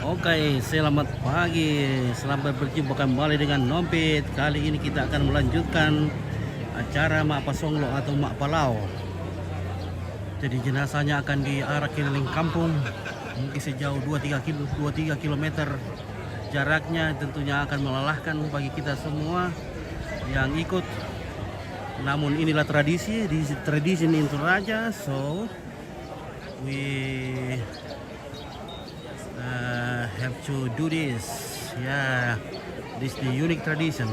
Oke, selamat pagi. Selamat berjumpa kembali dengan Nompit. Kali ini kita akan melanjutkan acara Mak Pasonglo atau Mak Palau. Jadi jenazahnya akan diarak keliling kampung mungkin sejauh 2-3 kilometer. Jaraknya tentunya akan melelahkan bagi kita semua yang ikut. Namun inilah tradisi in Toraja. So we have to do this. Yeah, this is the unique tradition.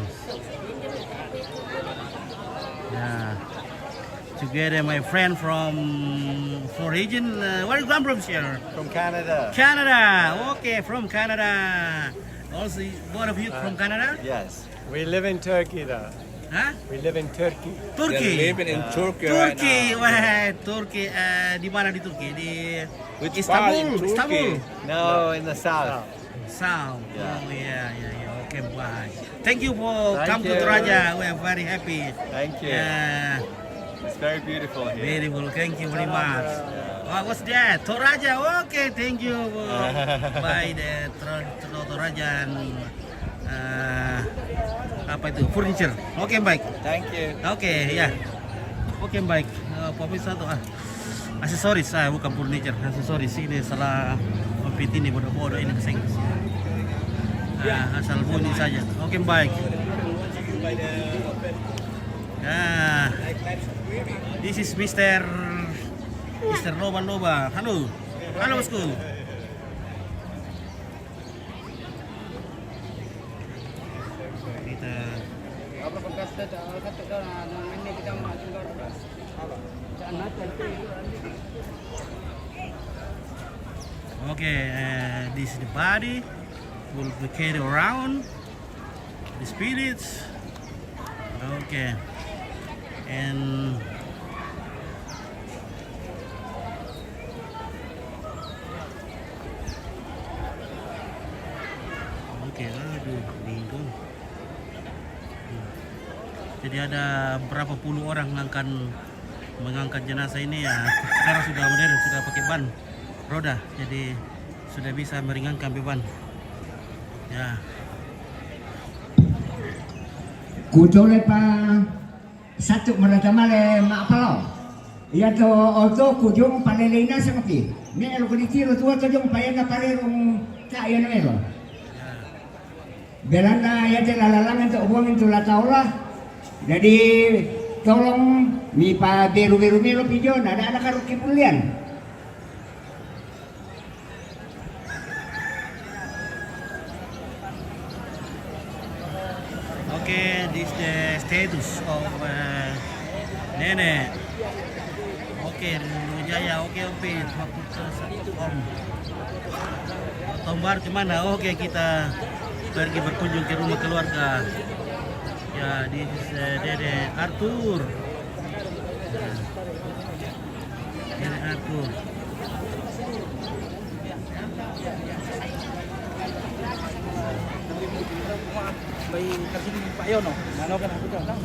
Yeah, together my friend from region. Where you come from, sir? From Canada. Canada. Okay, from Canada. Also, both of you from Canada? Yes. We live in Turkey though. Huh? We live in Turkey. Turkey. They're living in Turkey right Turkey, now. wah, Turki. Di mana di Turki? Di Which part in Istanbul. Istanbul. Turkey? No, in the south. South. Yeah. Oh yeah. Okay, bye. Thank you for Thank come to you. Toraja. We are very happy. Thank you. Yeah, It's very beautiful here. beautiful. Thank you very much. Oh, what's that? Toraja. Okay, thank you for by the Toraja. Apa itu? Furniture. Oke, baik. Thank you. Oke, ya. Oke, baik. Pemirsa tuh aksesoris, bukan furniture. Aksesoris ini salah kompet ini bodoh-bodoh ini keseng. Asal bunyi saja. Oke, baik. Nah, this is Mr. Loba. Halo. Halo, bosku. Kita this is the body. Will be carried around the spirits. Okay, and aduh, bingung. Jadi ada berapa puluh orang akan mengangkat jenazah ini ya. Sekarang sudah modern, sudah pakai ban roda, jadi sudah bisa meringankan beban. Ya. Kutole pa satu maratamale Mak Palau. Iya to oto kujung palelena sa kapi. Ni ero ko ditiro tuwa to jong payana parerong kaya na ero. Belanda ya te lalalangan to buangin to lataola. Jadi tolong mi pa beru-beru melo pijon ada karuki pulian. Okay, this is the status of Nenek. Okay, Rujaya. Okay, waktu ke Om. Tombar kemana? Oke, kita pergi berkunjung ke rumah keluarga. Ya, this is Dede Arthur. Dede Arthur. May kasing pa yun, no? Ano ka na ako dyan?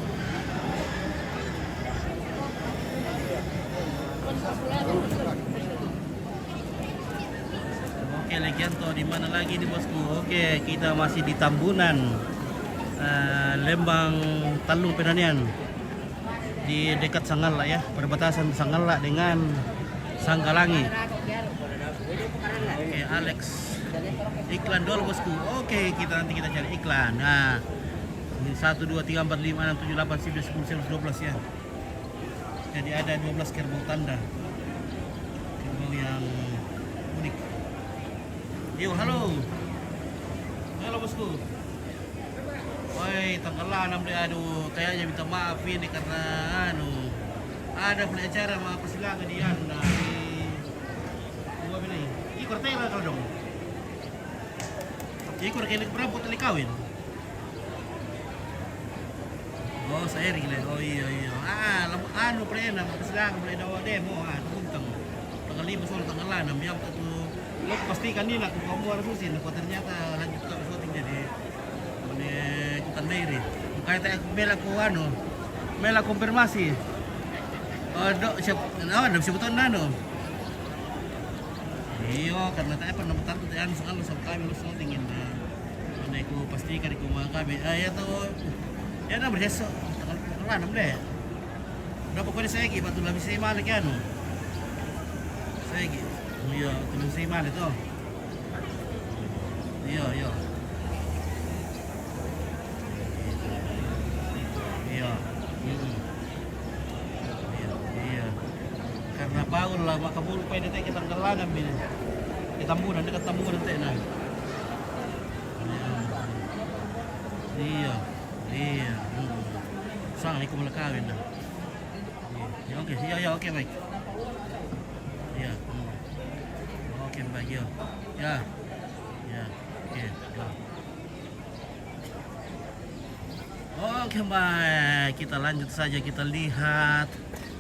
Oke, Legianto, di mana lagi nih bosku? Oke, kita masih di Tambunan, Lembang, Talung Penanian, di dekat Sanggala ya, perbatasan Sanggala dengan Sanggalangi. Oke, Alex, iklan dulu bosku. Oke, nanti kita cari iklan. Nah, ini 1, 2, 3, 4, 5, 6, 7, 8, 9, 10, 11, 12 ya. Jadi ada 12 kerbau tanda, kerbau yang unik. Yo, halo bosku. Woi, tanggalan aduh, kayaknya minta maaf ini karena ada punya acara sama persilangan di gua ini. Ikor tela kalau dong. Ikor kayak berapa kali kawin? Oh, saya gila. Oh iya. Pernah persilangan boleh dawa demo tuntang. Tanggal 5 soal tanggal 6 yang lo pastikan ini aku kamu harus usin, kok ternyata lanjut ke syuting jadi ikutan Mary. Kayak tak mela konfirmasi. Siapa tahun Iya, karena saya pernah bertanya kan sekali sama kami lu tingin na ko pastikan ko mga kami ya to ya na berjeso kan deh dapat ko sa egi patu labi sa malik yan sa egi iya tulong sa malik to iya iya iya iya karena baul lah makabul pa dito kita tanggalan bin ketambunan dekat tambunan teh nah iya iya sang ini kumala kawin nah ya oke ya oke baik ya oke baik ya ya oke ya oke baik kita lanjut saja kita lihat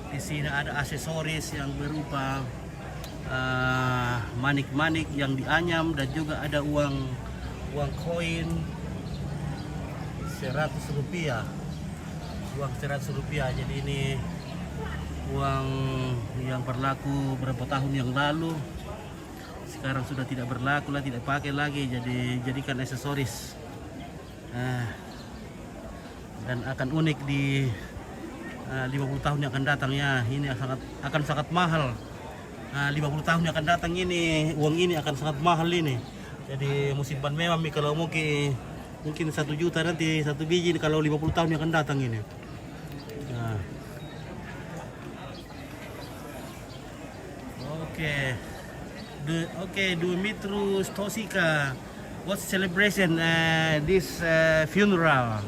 di sini ada aksesoris yang berupa manik-manik yang dianyam dan juga ada uang koin 100 rupiah uang 100 rupiah. Jadi ini uang yang berlaku berapa tahun yang lalu, sekarang sudah tidak berlaku lah, tidak pakai lagi, jadi jadikan aksesoris dan akan unik di 50 tahun yang akan datang ya. Ini akan sangat mahal. 50 tahun yang akan datang ini uang ini akan sangat mahal ini. Jadi musimpan memang kalau mungkin 1 juta nanti 1 biji kalau 50 tahun yang akan datang ini. Nah. Oke, Dumitru Stosika, what celebration this funeral?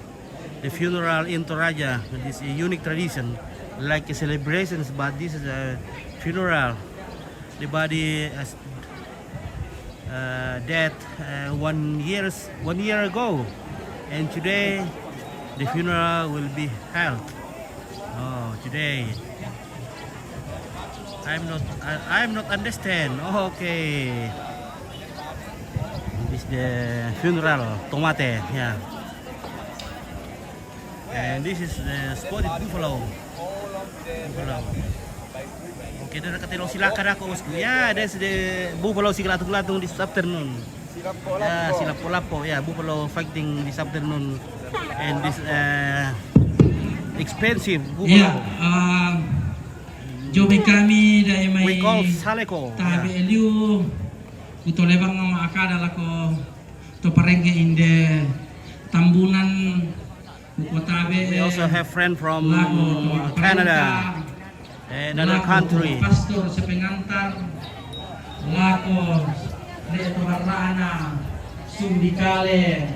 The funeral in Toraja, this unique tradition, like celebrations, but this is a funeral. The body dead 1 year ago, and today the funeral will be held. Oh, today I'm not understand. Oh, okay, this the funeral tomate, yeah. And this is the spotted buffalo. Okay, dan dekat silakan aku bosku. Ya, that's the buffalo silatung-latung this afternoon. Ya, silapo-lapo. Ya, buffalo fighting this afternoon. And this expensive buffalo. Ya, jobi kami dari may We call saleko. tabi eliu ito lebang nga maakada lako to parengge inde tambunan We also have friend from Canada and another country. Pastor sa pengantar lako leto marana sundikale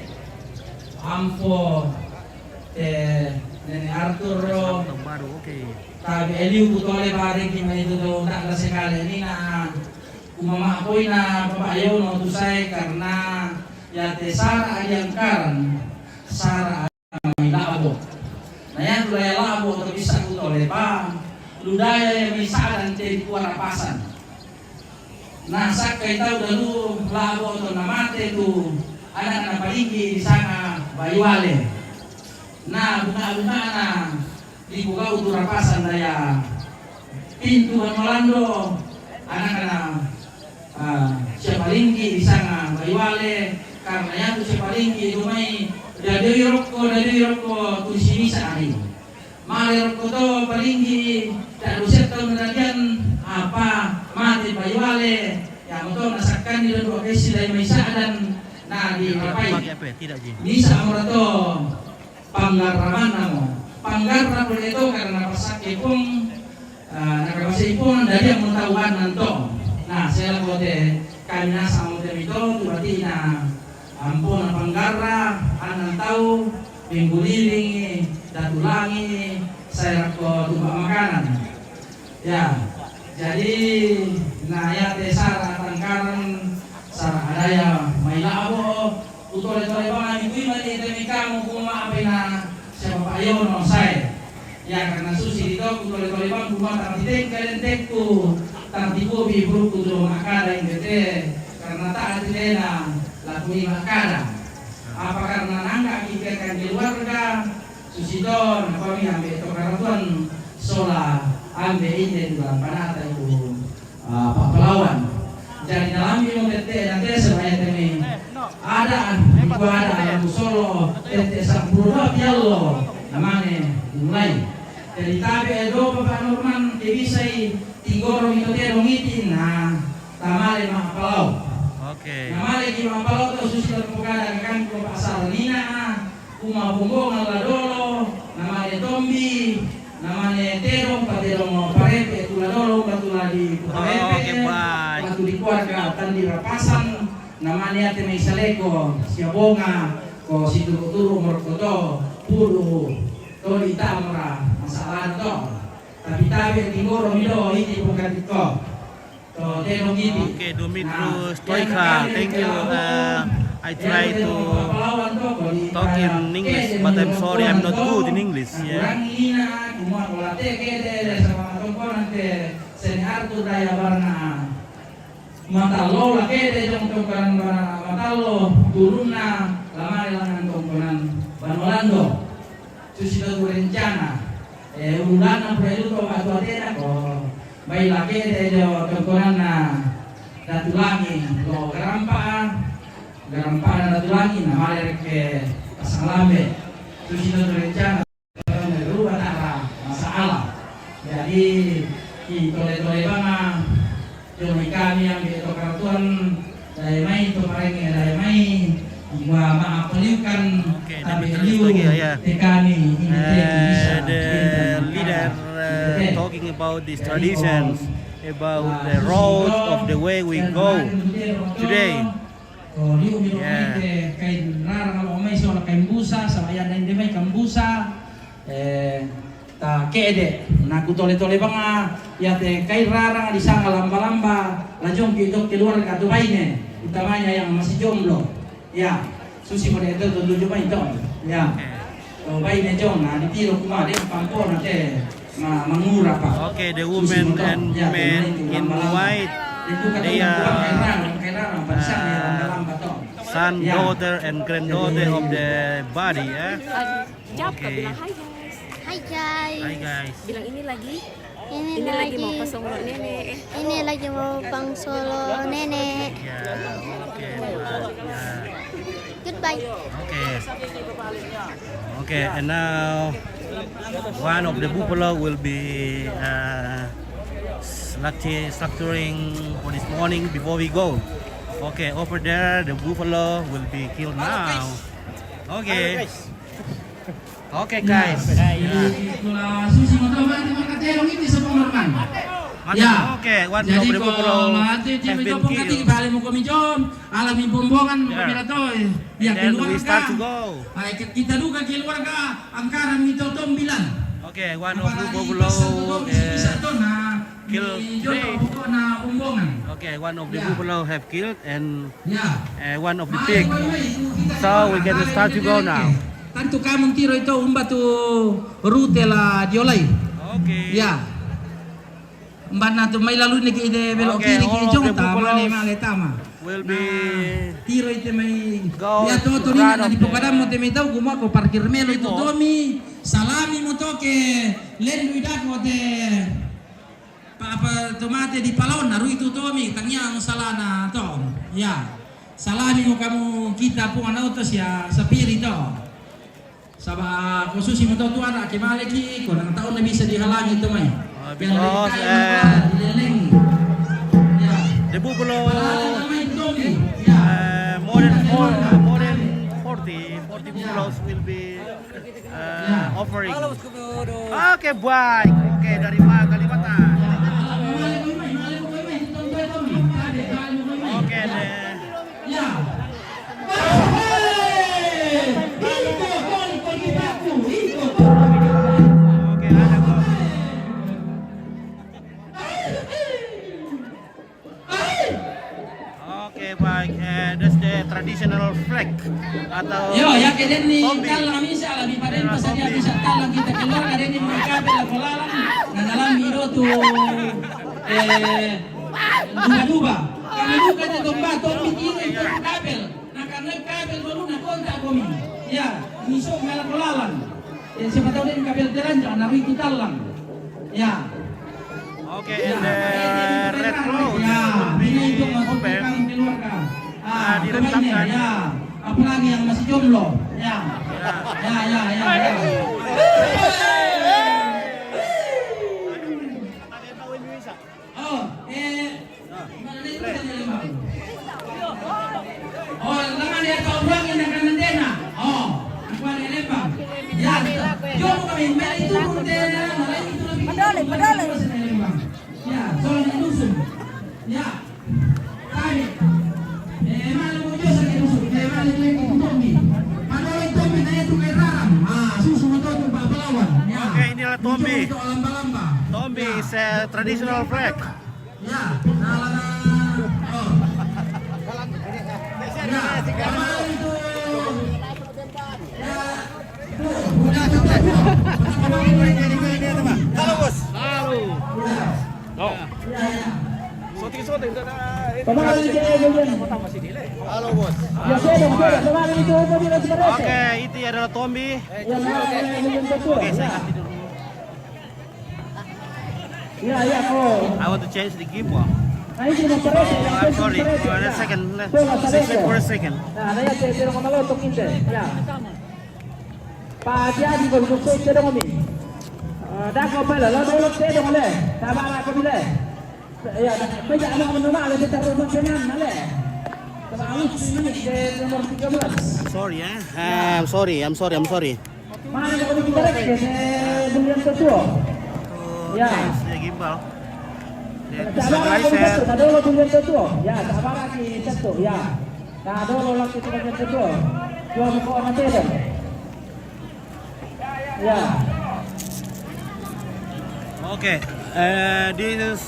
ampo nene Arturo Baru, okay. tabi eliu butole bareng kimay do na sekali ini na umama ako'y na papayaw no tusay karena ya tesara ayangkaran sara may labo na yan tulay labo to bisa utole pa ludaya yang may saadan te kuwarapasan nasak kay tao dalu labo to namate to anak na palinggi di sana bayuale na bunga-bunga na di buka uturapasan daya pintuan Malando anak na siya palinggi di sana bayuale karena yan to siya palinggi dumay dari rokko tu sini sehari mali rokko to palinggi tak doset tahun nantian apa mati bayuale yang to nasakkan di dua kesi dari may saadan na di rapai bisa amurato panggaraman namo panggarap itu karena pasake pun nakabasa ipon dari ang mutawan nanto nah saya lakote kami nasa mo itu tubati na ampun ang panggara anang tao mingguliling datulangi saya ko tuba makanan ya jadi naya tesara tangkaran sara adaya may labo utole-tole ba ito'y mali kamu kumaapay na siya papayaw no say ya karena susi dito utole-tole bang kumata titik kalentek ko tartipo bibro ko do makada indete karena taat na lakuin makada apa karena nangga kikakan keluarga susidon kami ambil itu karatuan sola ambil ini dalam panata itu Pak Pelawan jadi dalam ilmu tete nanti sebanyak jallo namanya mulai. Jadi tabi edo Bapak Norman kebisai tigoro mitotero ngitin na tamale makapalau. Oke. Namale ki makapalau to susil pukada kan ko pasar nina umabumbong ladolo namale tombi namanya terong paterong parepe tuladolo batula di parepe batu di keluarga tan di rapasan namanya teme saleko siabonga ko situturu morkoto pulu to di tamra masalah to tapi tabi tingoro mido hiti bukan itu to terong ini. Oke, Dumitru Stoika, thank you. I try to talk in English, but I'm sorry I'm not good in English. Yeah. Matalo la kede jong tongkonan matalo turunna lamari langan tongkonan banolando susilo rencana ulana preluto atau adena ko bai la kede jo tongkonan na datulangi lo garampaan datulangi na male ke pasalambe susilo rencana berubah arah masalah jadi ki tole-tole banga Jomi kami yang di kartuan dari mai itu mereka dari mai gua maaf peliukan tapi liu tekani the leader talking about these traditions, about the road of the way we go today. Yeah. Kain rara kalau mai soal kain busa sama yang lain demai kain busa ta kede na kutole-tole banga ya te kai rarang di sanga lamba-lamba lajong kita keluar ka tubaine utamanya yang masih jomblo ya susi mo itu tujuh bain to ya to baine jong na ditiro kuma de pampo na te mangura pa. Okay, the women and men in white, they are son, daughter and granddaughter of the body, ya. Okay. Hi guys. Bilang ini lagi. Ini lagi mau pasonglo nenek. Ini lagi mau pangsolo nenek. Okay. Goodbye. Okay, and now one of the buffalo will be structuring for this morning before we go. Okay, over there the buffalo will be killed now. Okay. Okay guys. Susi mo daw mati magkaterong ini sa pangorman. Ya. Okay, one of the buffalo has been killed. Bali mo kami jom, alam mi bombongan kamera to. Ya Then keluar we start to ka. go. Ay kita duga keluar ka angkaran mi totong bilan. Okay, one of the buffalo killed today. Na bombongan. Okay, one of the buffalo have killed and Ya. one of the pig. So we can start to go now. Tanto kamong tiro ito umba tu rute la diolay. Okay. Ya. Umba na tu may lalu ni kide belok Okay, kiri all of jong the tama buffaloes ni male tama. Will be Tiro ite may go ya to to ni front na of di pokadam mo te may daw guma ko parkir melo ito domi salami mo to ke lendu idak mo te pa tomate di palon naru itu domi tangya mo salana to. Ya. Salami mo kamu kita po anautos ya sa piri to. Saba khususi mo to anak kimale ki ko nang taon na bisa dihalangi ito may. because the buffalo more than 40 buffaloes will be offering. Okay, bye. Okay, dari Kalimantan. Okay, Okay, baik. That's the traditional flag atau Yo, ya que den ni tombi. talang misa la bi paren pa sadia bisa talang kita keluar ka den ni mangkabe la kolalang na dalam biro tu duba. Kami duka te domba tombi tiro itu kabel. Na karena kabel baru na konta komi. Ya, misok mala kolalang. Siapa tahu den kabel telanjang na itu talang. Ya. Okay, and the red clothes Ya, will be ini itu open. kami keluar ka. Direntangkan. Ya. apalagi yang masih jomblo. Ya. Ya. Oh, mana nih kita jadi bang? Oh, tangan dia kau buangin dengan nendena. Oh, aku ada lembang. Ya, jom kami main itu nendena, main itu lebih. Padahal. Ya, soalnya dusun. Ya, kami. Mana mau jual sakit dusun? Mana itu yang Tommy? Mana itu Tommy? Nanya tu kaya raram. Susu motor tu Pak Pelawan. Ya. Oke, inilah Tommy. Itu lamba-lamba. Tommy is a traditional flag. Ya, nalana. Oh. Ya, kemarin itu. Ya. Halo bos. Lalu. Oh. Ya. Kemarin dia bagian. Halo bos. Ya saya kemarin itu bagian sebenarnya. Oke, itu adalah Tommy. Ya bagian betul. Oke, saya ganti dulu. Ya kok. I want to change the gimbal. Nah ini mau perese. Oh, I'm sorry. One second. Let's wait for a second. Nah, ada ya saya mau malotok inte. Ya. Pak Jadi kalau saya tidak ngomong. Dah kau pala, lo dulu saya dong le. Sabar aku bila. Ya, banyak anak menolak le kita rumah senang le. Terlalu ini ke nomor 13. I'm sorry. Mana kalau kita rek ke belian ketua. Ya. Change the gimbal. The Sabar aku stabilizer. betul, ada lo belian ketua. Ya, sabar lagi satu. Ya. Nah, ada lo lagi belian ketua. Dua muka orang teh. Ya. Okay. This is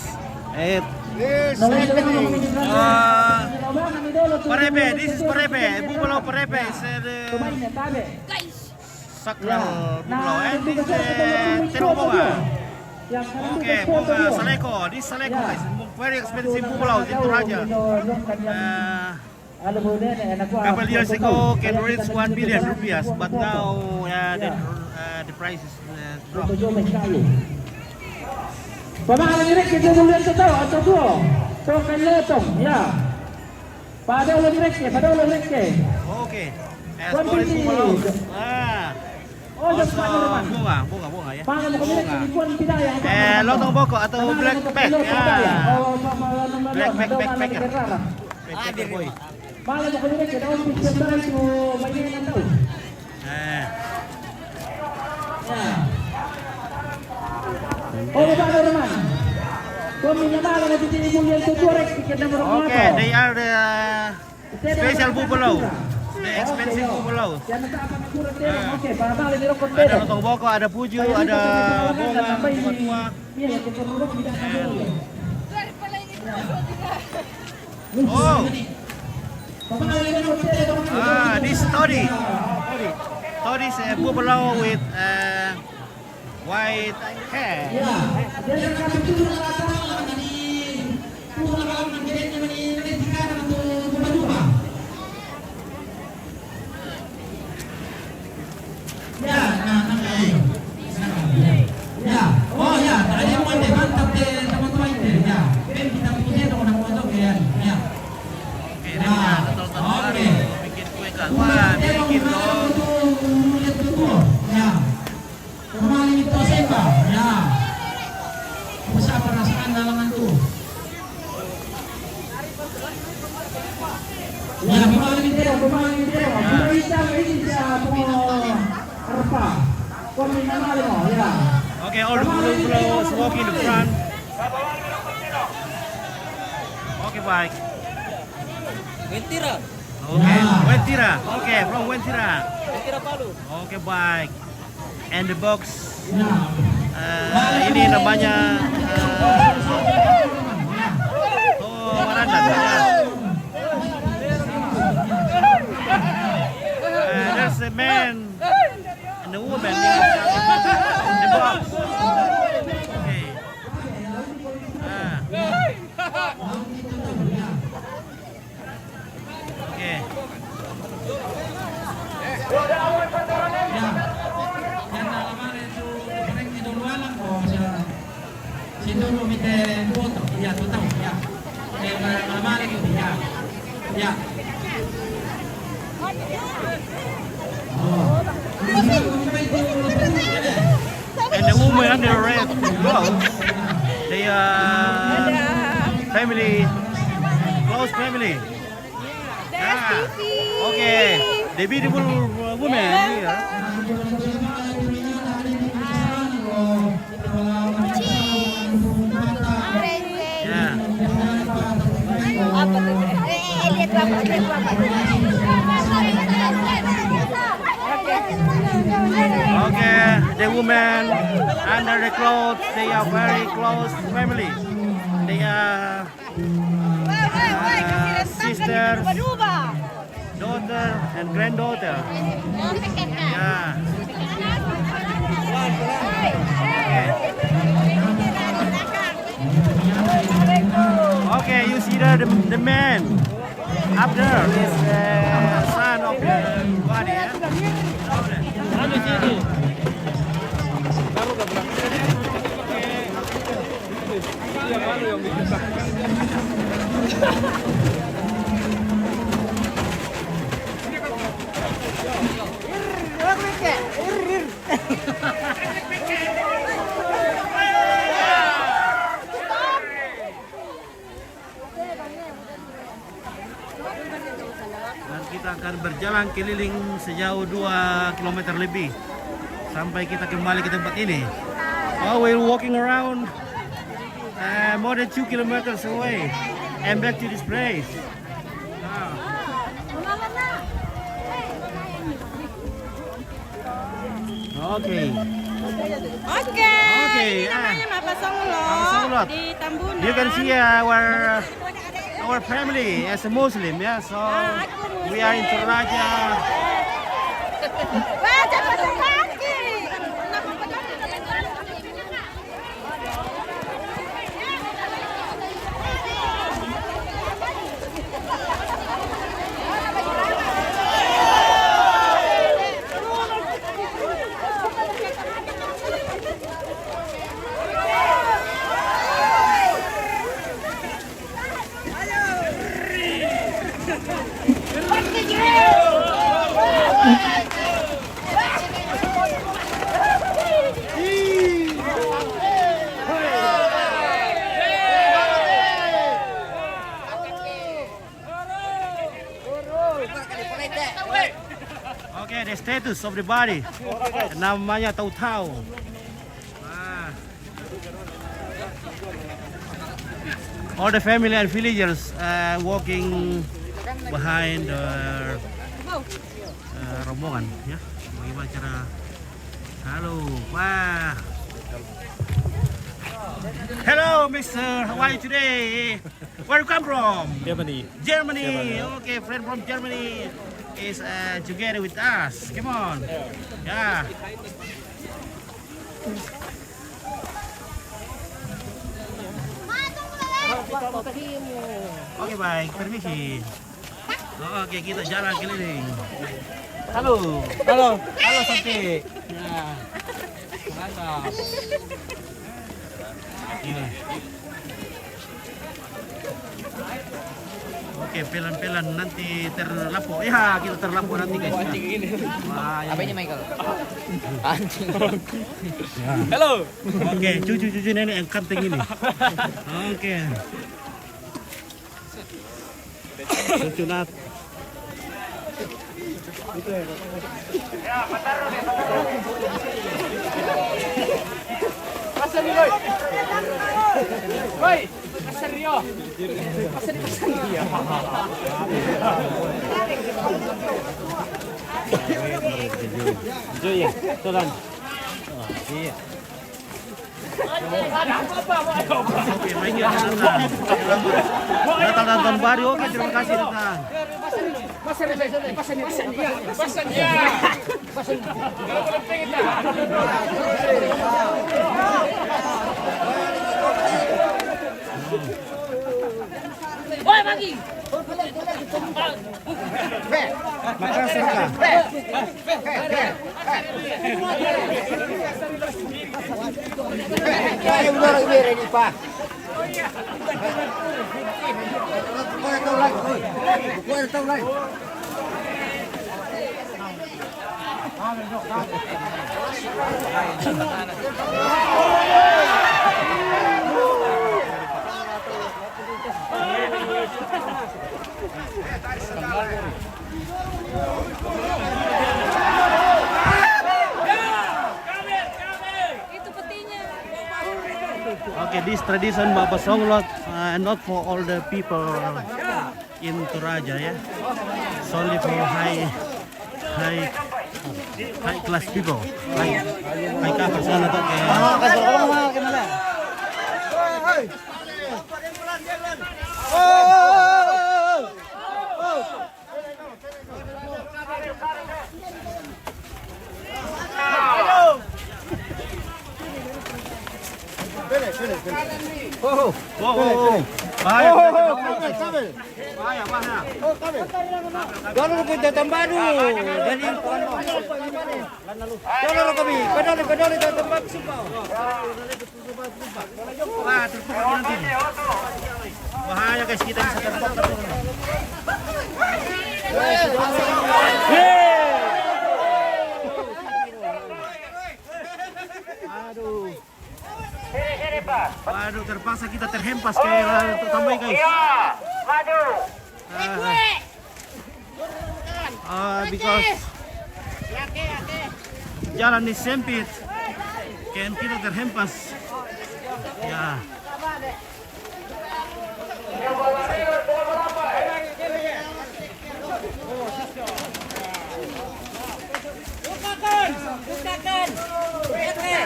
it. Parebe. This is Parebe. Buffalo Parebe is the sacral buffalo, and this is Terobonga. Okay, Bonga Saleko. This Saleko is very expensive buffalo in Toraja. Couple years ago, can reach 1 billion rupiah, but now the price is dropped. Pemahaman direct kita boleh tahu atau dua. Token letong, ya. Pada ulah direct, Okay. As far as buffalo. Oh, Bunga ya. Pakai mau direct di pun tidak ya. Lotong boko atau black pack ya. Oh, Black packer. Packer boy. Pakai mau direct daun picture itu banyak yang tahu. Ya. Oh, Bapak Norman. Peminya malah nanti jadi mulia itu korek tiket nomor 4. Okay, they are the special buffalo. The expensive buffalo. Jangan tak akan kurang deh. Oke, Pak Bali di rokok Ada lotong boko, ada puju, ada bunga, bunga. Iya, kita rokok tidak akan dulu. Oh, this Toddy. Toddy is a buffalo with white hair. Ya, dia akan betul rata di pulau menjadi menitikan untuk berdua. Ya, ya, oh ya, tadi mau mantap deh teman-teman deh, ya. Kita punya dong orang foto ya. Oke, ini oke. Bikin kue kan. Wah, bikin dong. Ya. Kemarin itu Semba, ya. Bisa perasaan dalam itu. Ya, kemarin itu. Bisa ini dia apa? Kombinasi malam, ya. Okay, all the buffaloes walk in the front. Okay, bye. Wentira. Okay, Wentira. Okay, from Wentira. Wentira Palu. Okay, bye. And the box. Ya. Ini namanya Warandan. Ya. There's a man and a woman in the box. Okay. Okay. Yang alamat itu korek di duluan ko situ mo mite foto ya tutang ya alamat itu ya ya And the woman under the red clothes, they are family, close family. Ah, okay, the beautiful woman here. Yeah. Okay, the woman under the clothes, they are very close family. They are sisters, daughter, and granddaughter. Yeah. Okay, you see there the man up there is the son of the body. Yeah? Dan kita akan berjalan keliling sejauh 2 km lebih sampai kita kembali ke tempat ini. Oh, we're walking around more than 2 kilometers away and back to this place. Okay. Oke. Okay, Namanya Mapasonglo Mapasonglot. di Tambunan. You can see our family as a Muslim, yeah. So we are in Toraja. Wah, jangan kaki. Okay, the status of the body. Namanya tahu-tahu. Ah. All the family and villagers walking behind the rombongan, ya. Bagaimana cara? Halo, wah. Hello, Mister. How are you today? Where you come from? Germany. Germany. Okay, friend from Germany is together with us. Come on. Yeah. Oke, baik, permisi. Oke, kita jalan keliling. Halo. Halo. Halo, Santi. Ya. Mantap. Iya. Oke, pelan-pelan nanti terlapu. Ya, kita terlapu nanti, guys. Anjing ini. Wah, Apa ini Michael? Anjing. Halo. Oke, cucu-cucu nenek yang kanting ini. Oke. Cucu Nat. Iya, Tuhan. Iya. Oke, baik ya, datang nonton baru. Oke, terima kasih datang. Woi, Magi. Makasih, Kak. Itu petinya. Okay, this tradition Mapasonglot not for all the people in Toraja, yeah. It's only for high class people. High class sana to kay. Bahaya. Kalau kita tambah dulu, jadi kalau kami, pedali tambah sumpah. Wah, terpukul nanti. Bahaya guys, kita bisa terpukul. Waduh, terpaksa kita terhempas kayak tambah guys. Because jalan ini sempit, kayak kita terhempas. Ya.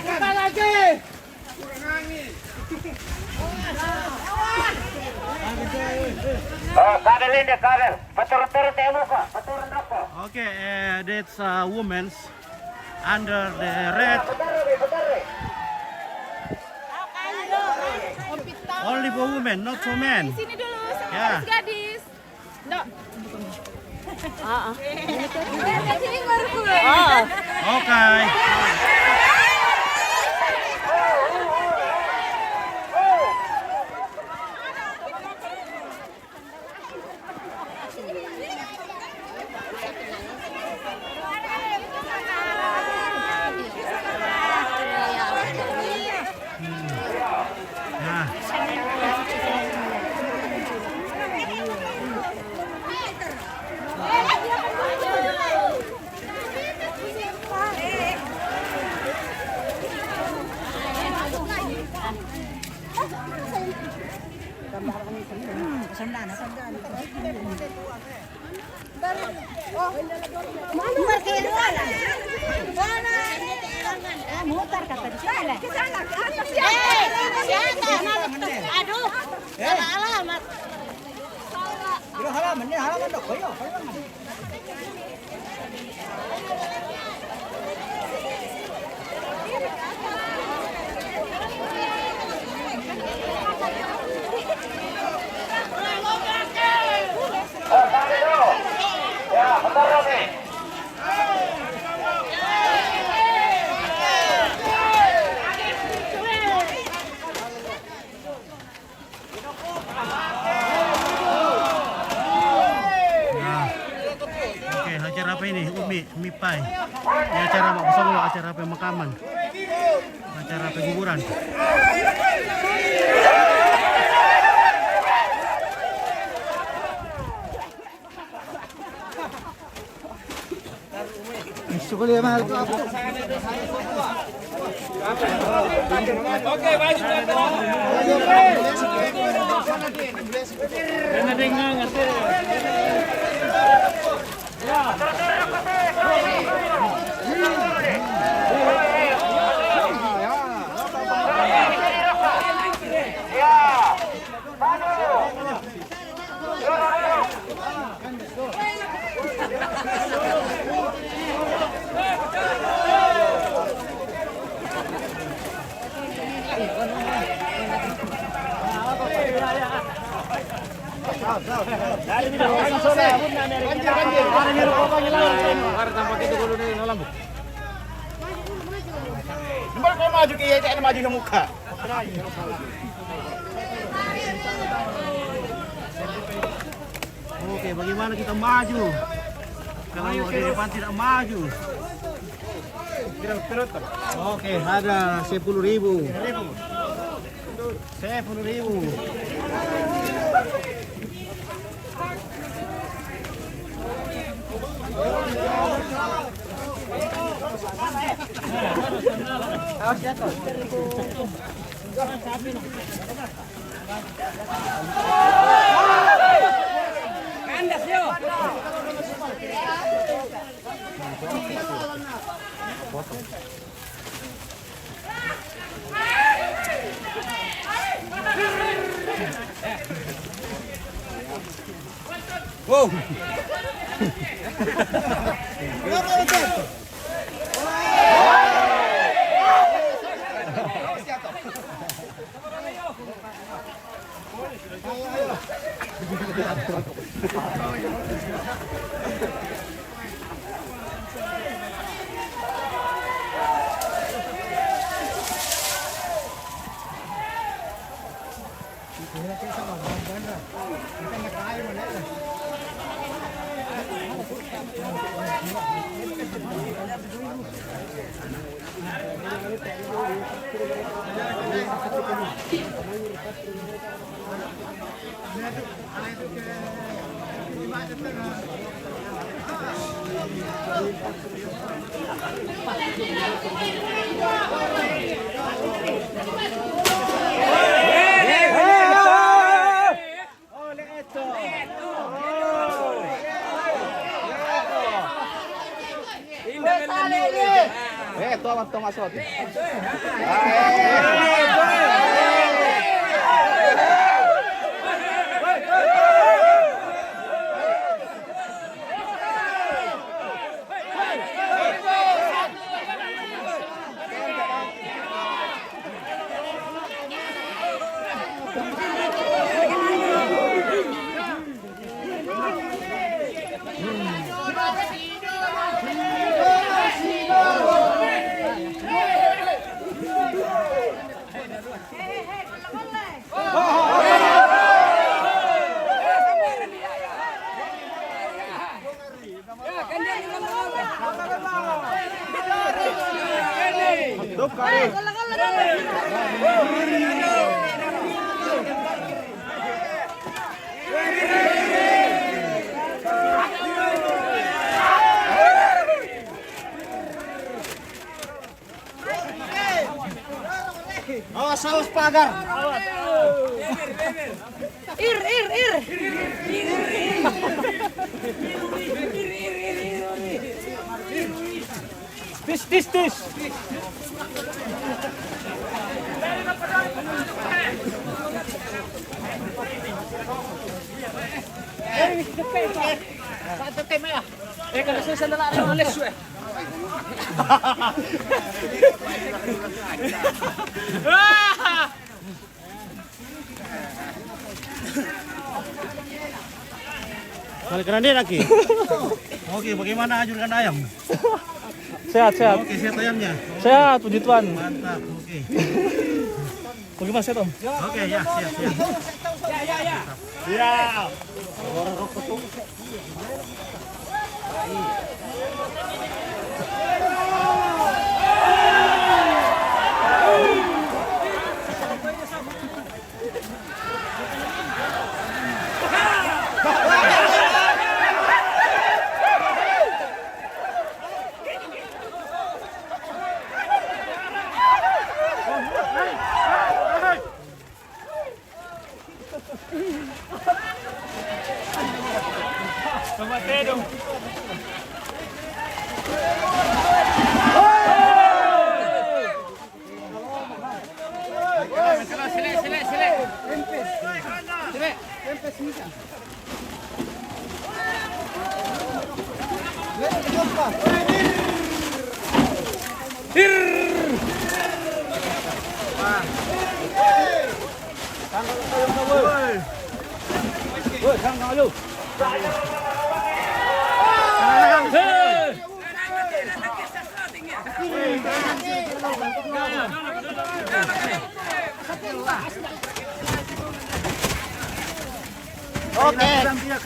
Buka lagi. Okay, that's women's under the red. Only for women, not for men. Sini dulu sama Ya. gadis. No. Sini baru gue. Okay. Nah. Mutar kata di sana. Ke sana ke atas. Aduh. Salah alamat. Halaman dok, ayo. Oke, acara apa ini? Umi Pai. Ini acara Mapasonglot, acara pemakaman. Acara penguburan. Oke, bagaimana kita maju? Kalau di depan tidak maju. Oke, ada 10.000. 10.000. Wow. Awas, awas pagar. Ir. Tis. Kalau susah na lang ang lesyo eh. Balik dia lagi. Oke, bagaimana ajurkan ayam? Sehat. Oke, sehat ayamnya. Sehat, puji Tuhan. Mantap. Oke. Bagaimana sehat, Om? Oke, ya, siap. Siap. Oke.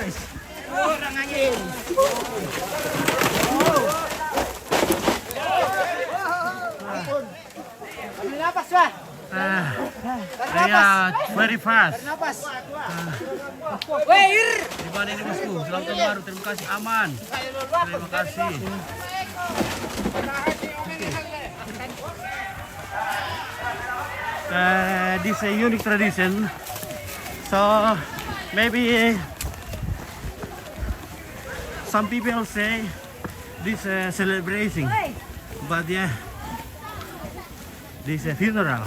Guys. Yeah, very fast. Gimana ini bosku? Selamat tahun baru. Terima kasih. Aman. Terima kasih. This is a unique tradition. So maybe some people say this celebration, but yeah, this is a funeral.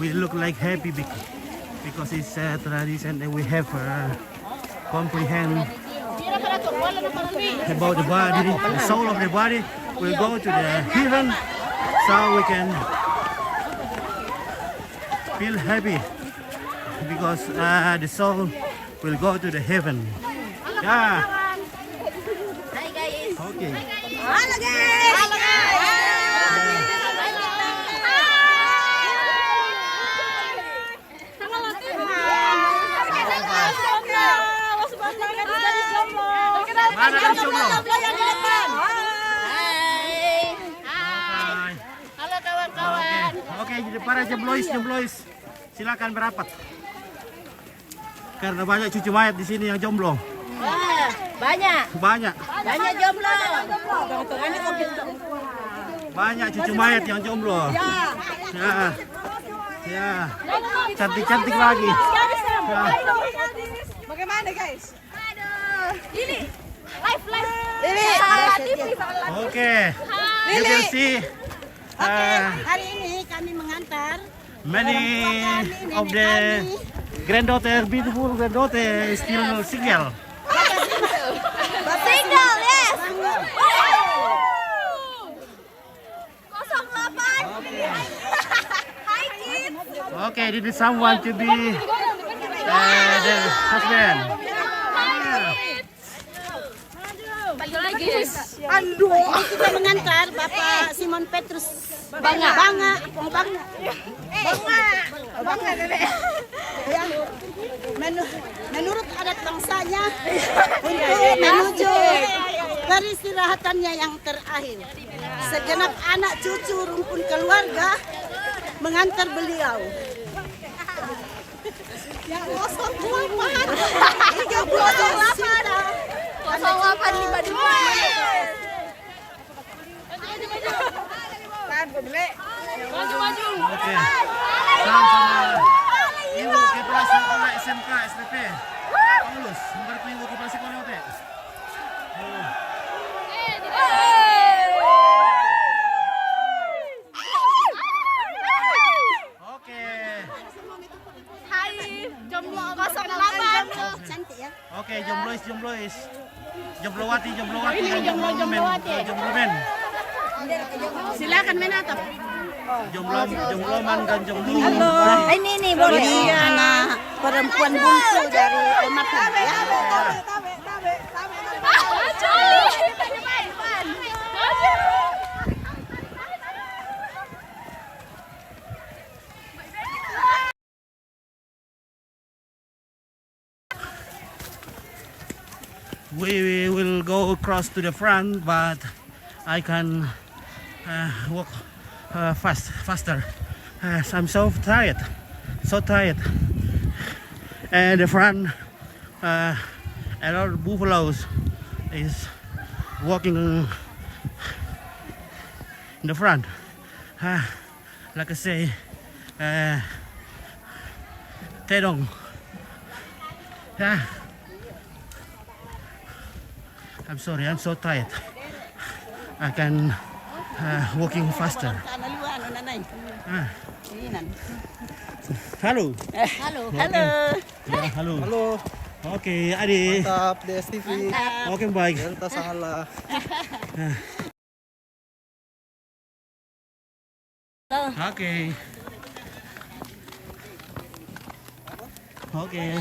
We look like happy because it's a tradition and we have comprehend about the body, the soul of the body will go to the heaven, so we can feel happy because the soul will go to the heaven. Yeah. Okay. Halo guys. Halo guys. Mana kan jomblo? Hai. Halo kawan-kawan. Oke, jadi para jomblois, silakan berapat. Karena banyak cucu mayat di sini yang jomblo. Banyak. Banyak. Banyak jomblo. Banyak cucu mayat yang jomblo. Ya. Ya. Cantik-cantik lagi. Ya. Bagaimana guys? Aduh. Ini live. Ini Oke. You can see hari ini kami mengantar many of the granddaughter, beautiful granddaughter is still single. single, yes. 08. Hi kids. Okay, did someone to be the husband? Kita mengantar Bapak Simon Petrus Bangga. Yang menurut adat bangsanya untuk menuju peristirahatannya yang terakhir. Segenap anak cucu rumpun keluarga mengantar beliau. Yang 08 Oke. Sama-sama ibu kepala sekolah SMK STP. Paulus, membantu ibu kepala sekolah OT. Oke. Hai, jomblo 08. Cantik ya. Oke, jomblois. Jomblowati dan jomblomen. Silakan menatap. Jombloman dan jomblo. Ini boleh anak perempuan bungsu dari almarhum ya. We will go across to the front, but I can walk faster. I'm so tired. And the front, a lot of buffaloes is walking in the front. Like I say, Tedong. I'm sorry, I'm so tired. I can walking faster. Halo. Halo. Ya, halo. Oke, Adi. Mantap, DSTV. Oke, baik. Delta salah. Oke. Oke,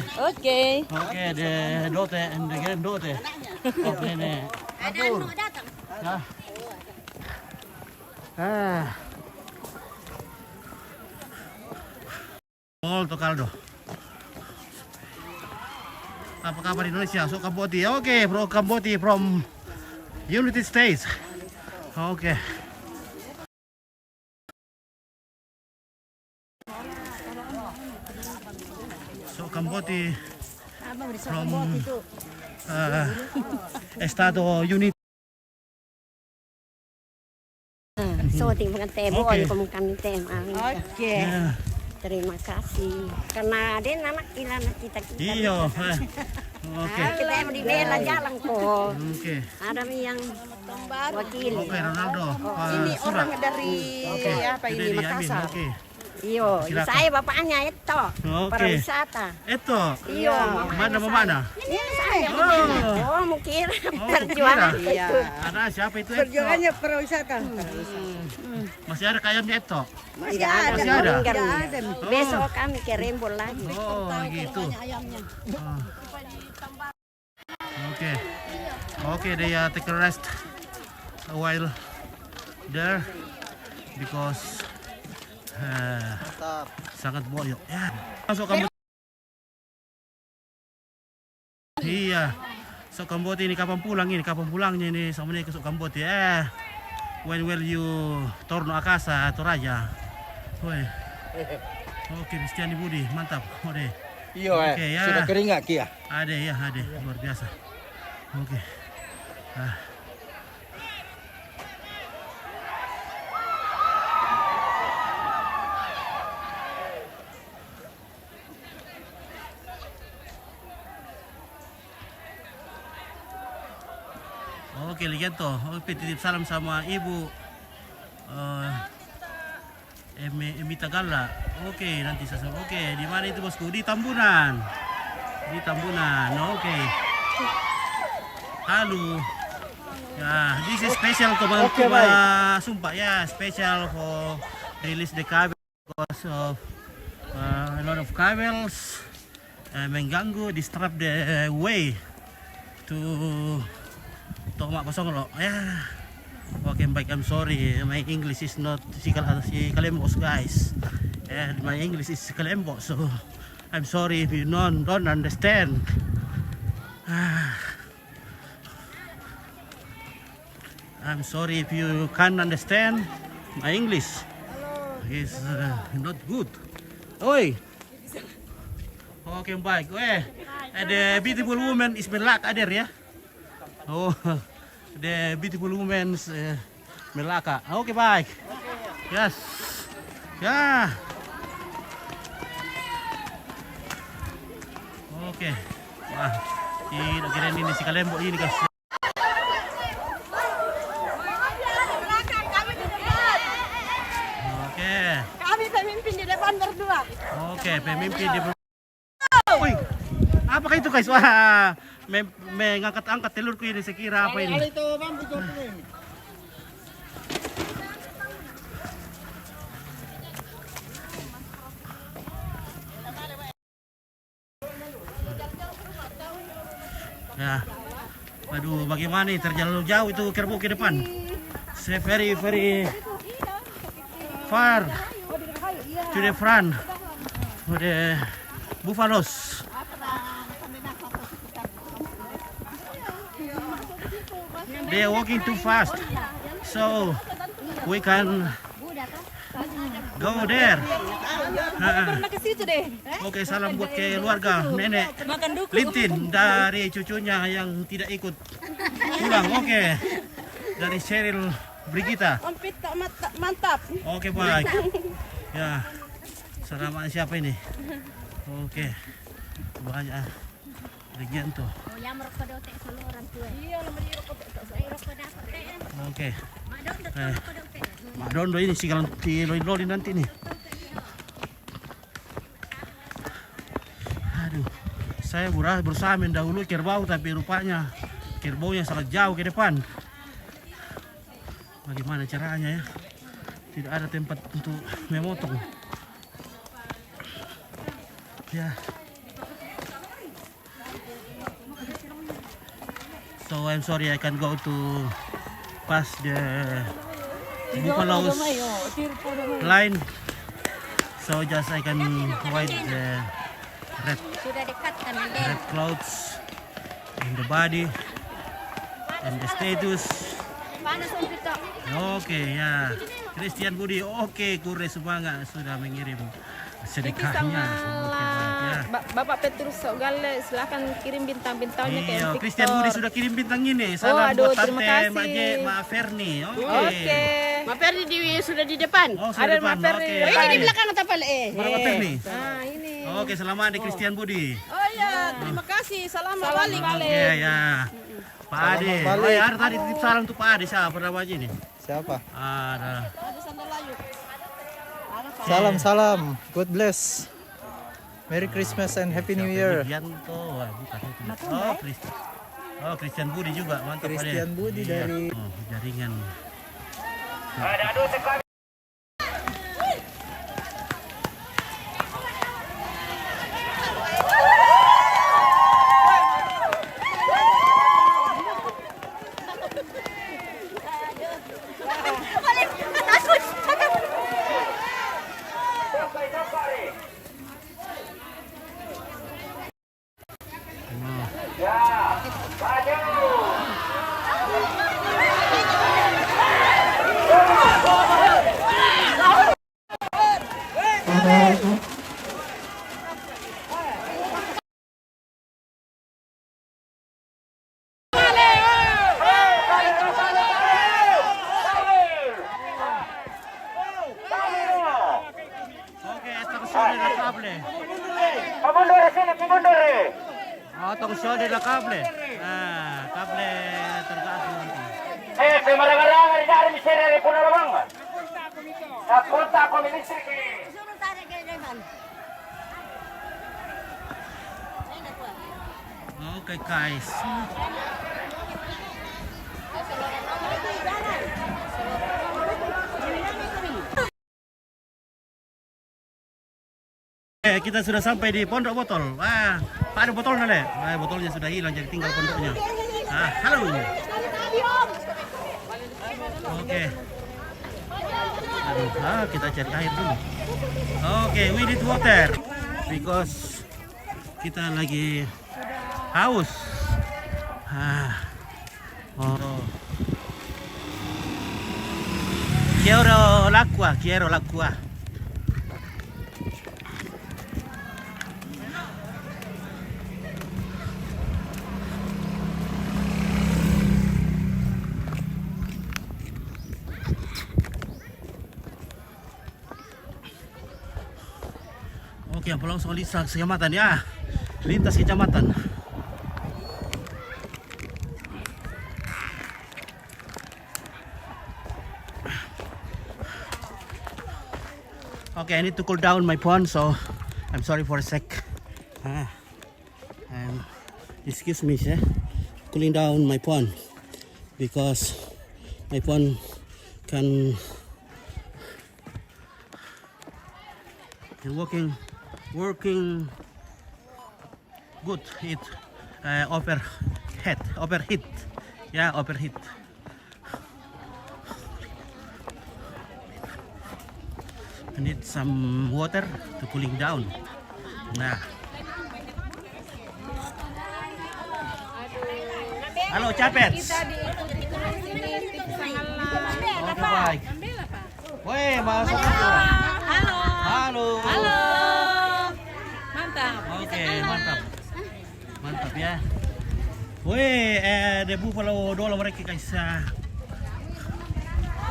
the daughter and the granddaughter of Nenek. Ada anu datang. Molto caldo. Apa kabar Indonesia? So Kamboti. Oke, bro, Kamboti from United States. Oke. Kamboti from Estado Unit. So, tinggal tebo, Oke. kami Oke. Ya. Terima kasih. Karena ada anak anak kita. Iyo. Oke. Kita yang dibela jalan kok. Oke. Ada yang wakili. Oke, Ronaldo. Ini Surat. orang dari Oke. apa ini Sudah diambil. Makassar. Oke. Iyo, Silakan. saya bapaknya itu. Oke. Pariwisata. Itu. Iyo, Mana? Ini saya. Oh, mungkin Oh, perjuangan kira. itu. Ada siapa itu? Perjuangannya pariwisata. Masih ada kayamnya itu. Masih ada. Masih ada? meninggal. Besok kami ke Rembol lagi. Oh, gitu. Oh. Oke. Oke, they take a rest a while there because sangat boyok. Ya, masuk kamu. Iya. So Kamboja ini kapan pulang ini? Kapan pulangnya ini? Sama ini ke Kamboja. When will you Torno Akasa atau Raja? Woi. Oke, Kristiani Budi, mantap. Ode. Iya, Oke, ya. sudah kering nggak Kia? Ada ya, ada. Luar biasa. Oke. Oke, lihat tuh. Oke, titip salam sama Ibu Emi Tagala. Oke, nanti saya salam. Oke, di mana itu bosku? Di Tambunan. Di Tambunan. Oke. Halo. Ya, this is special to Oke, baik. Sumpah ya, special for release the cable because of a lot of cables mengganggu, disrupt the way to Mak Pasong lo. Ya. Oke, baik, I'm sorry. My English is not si Kalembos, guys. My English is Kalembos, so I'm sorry if you don't understand. I'm sorry if you can't understand my English. It's not good. Oi. Okay, baik. The beautiful woman is Melaka there ya. Oh, the beautiful woman's Melaka. Okay, baik. Yes. Ya. Oke. Wah, ini keren ini si Kalembo ini guys. Kami pemimpin di depan berdua. Oke, pemimpin di Wih, apa itu guys? Wah, mengangkat-angkat telurku ini sekira apa ini? Ya, waduh, bagaimana nih terlalu jauh itu kerbau ke depan? Saya very far to the front for the buffaloes. They are walking too fast, so we can go there. Ke situ deh. Oke, salam buat keluarga nenek Lintin dari cucunya yang tidak ikut pulang. Oke, dari Cheryl Brigita. Ompit mantap. Oke, baik. Ya, selamat siapa ini? Oke, banyak Regento. Oke. Mak Dondo ini sih kalau loli nanti nih. Aduh, saya berusaha mendahului kerbau tapi rupanya kerbaunya sangat jauh ke depan. Bagaimana caranya ya? Tidak ada tempat untuk memotong. Ya. So I'm sorry I can't go to pass the buffaloes line. So just I can write the Sudah dekat kan red clouds in the body and the status. Panas Ompit. Oke ya, Christian Budi. Oke, Kure semangat sudah mengirim sedekahnya. Ya. Bapak Petrus Sogale, silakan kirim bintang-bintangnya ke Iya, Victor. Christian Budi sudah kirim bintang ini. Salam aduh, buat terima Tante kasih. Maje, Ma Ferni. Oke. Oke. Ma Ferdi sudah di depan. Oh, sudah Ada depan. Ma Ferni. Oke. Oh, Ini di belakang atau apa? Mana Ma Ferni? Nah, ini. Oke, selamat di Christian Budi. Oh iya, terima kasih. Salam balik. Oke, ya. Pak Ade. balik. Oh, ya, ada tadi titip salam tuh Pak Ade. Siapa namanya ini? Siapa? Ada. Salam. God bless. Merry Christmas and Happy New Year. Widianto. Wah, bukan itu. Oh, Christian. Oh, Christian Budi juga. Mantap Pak Ade. Christian Budi Iya. dari Oh, jaringan. Oke, attenzione la cable. Oh, attenzione la cable. Ah, cable terganggu nanti. Oke, guys. Kita sudah sampai di Pondok Botol. Wah, Pak ada botolnya deh. Wah, botolnya sudah hilang jadi tinggal pondoknya. Ah, halo. Oke. Aduh, kita cari air dulu. Oke, we need water because kita lagi haus. Oh. Quiero l'acqua. Oke, langsung lintas kecamatan ya. Lintas kecamatan. Okay, I need to cool down my phone, so I'm sorry for a sec. Excuse me, sir. Cooling down my phone because my phone can working good. It overheat. Yeah, overheat. I need some water to cooling down. Nah. Halo, Capet. Oke, baik. Woi, masuk. Halo. Mantap. Oke, mantap ya. Woi, debu kalau dola mereka guys.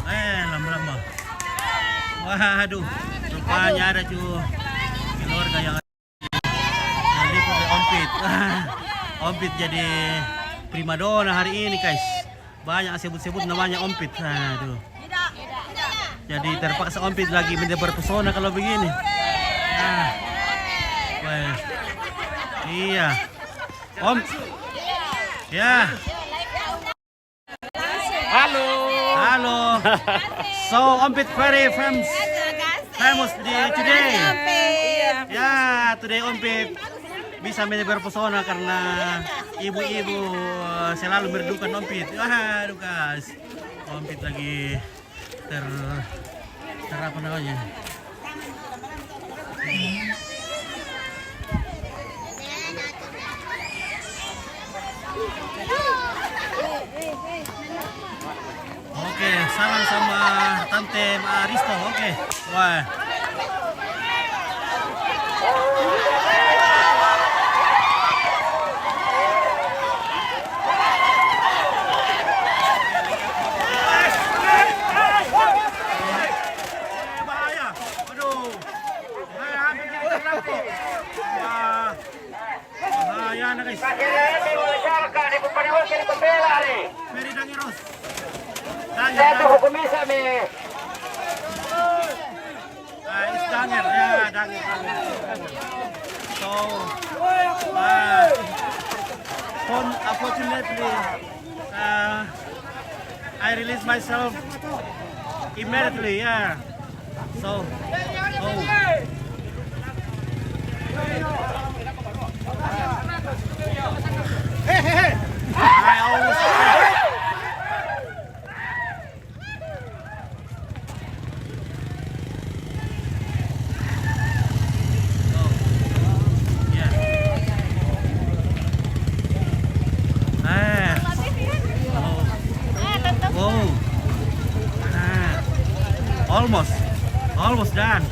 Lama-lama. Waduh, rupanya ada keluarga yang liput di Ompit. Ompit jadi primadona hari ini guys. Banyak sebut-sebut namanya Ompit. Aduh. Jadi terpaksa Ompit lagi berpesona kalau begini. Wah. Iya. Ya. Halo. So Ompit very famous today. Ya, today Ompit bisa berpesona karena ibu-ibu selalu merdukan Ompit. Aduh guys, Ompit lagi ter apa namanya? Oke, salam sama Tante Maristo. Oke. Wah. Mary Dangiros. It's Danger, yeah, Danger. So, unfortunately, I released myself immediately, yeah. So, I always almost done.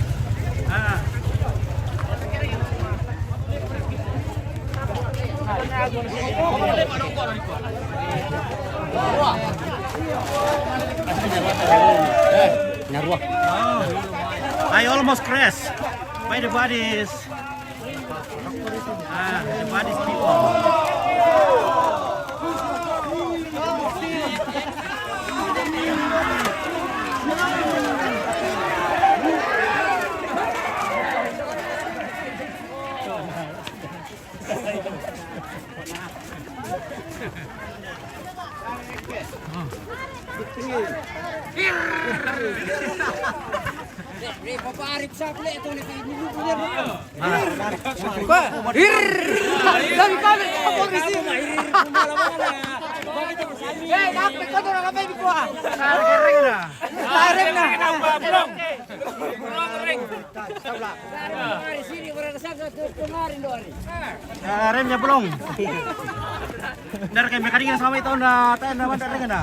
I almost crashed. Why the body is people. Remnya belum. Dari kayak mekaniknya sama itu na remnya na.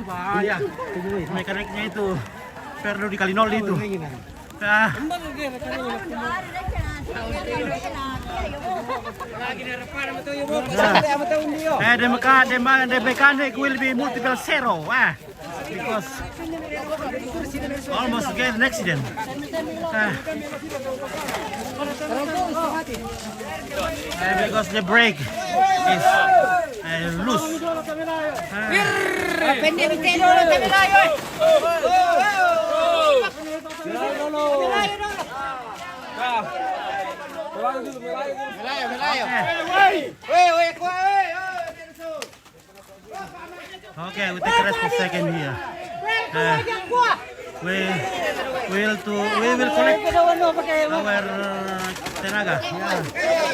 Bahaya. Mekaniknya itu perlu dikali nol itu. The mechanic will be multiple zero. Because almost get an accident. Because the brake is loose. Okay, we take a rest for a second here. We will collect our tenaga,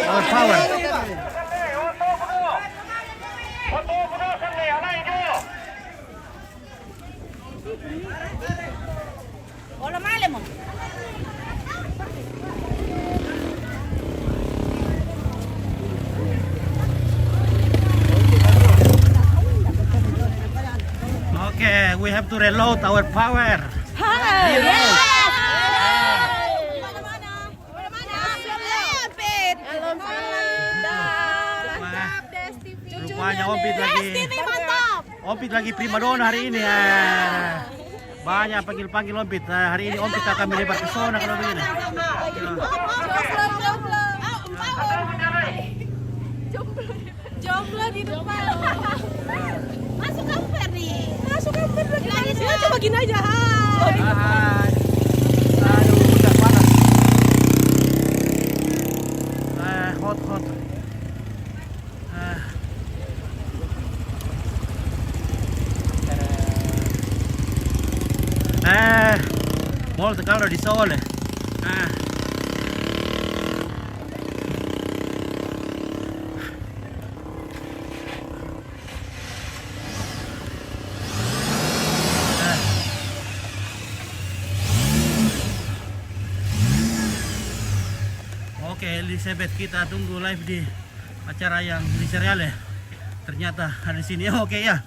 our power. Okay, we have to reload our power. Reload. Rupanya Ompit lagi primadona hari ini. Banyak panggil Ompit. Hari ini Ompit akan melebar ke sana kalau begini. Jomblo di depan. Masuk kamper nih. Masuk kamper lagi. Sini coba gini aja. Hai. Aduh, udah panas. Hot. Molto caldo di sole. Oke, Elizabeth, kita tunggu live di acara yang di serial ya. Ternyata ada di sini. Oke ya,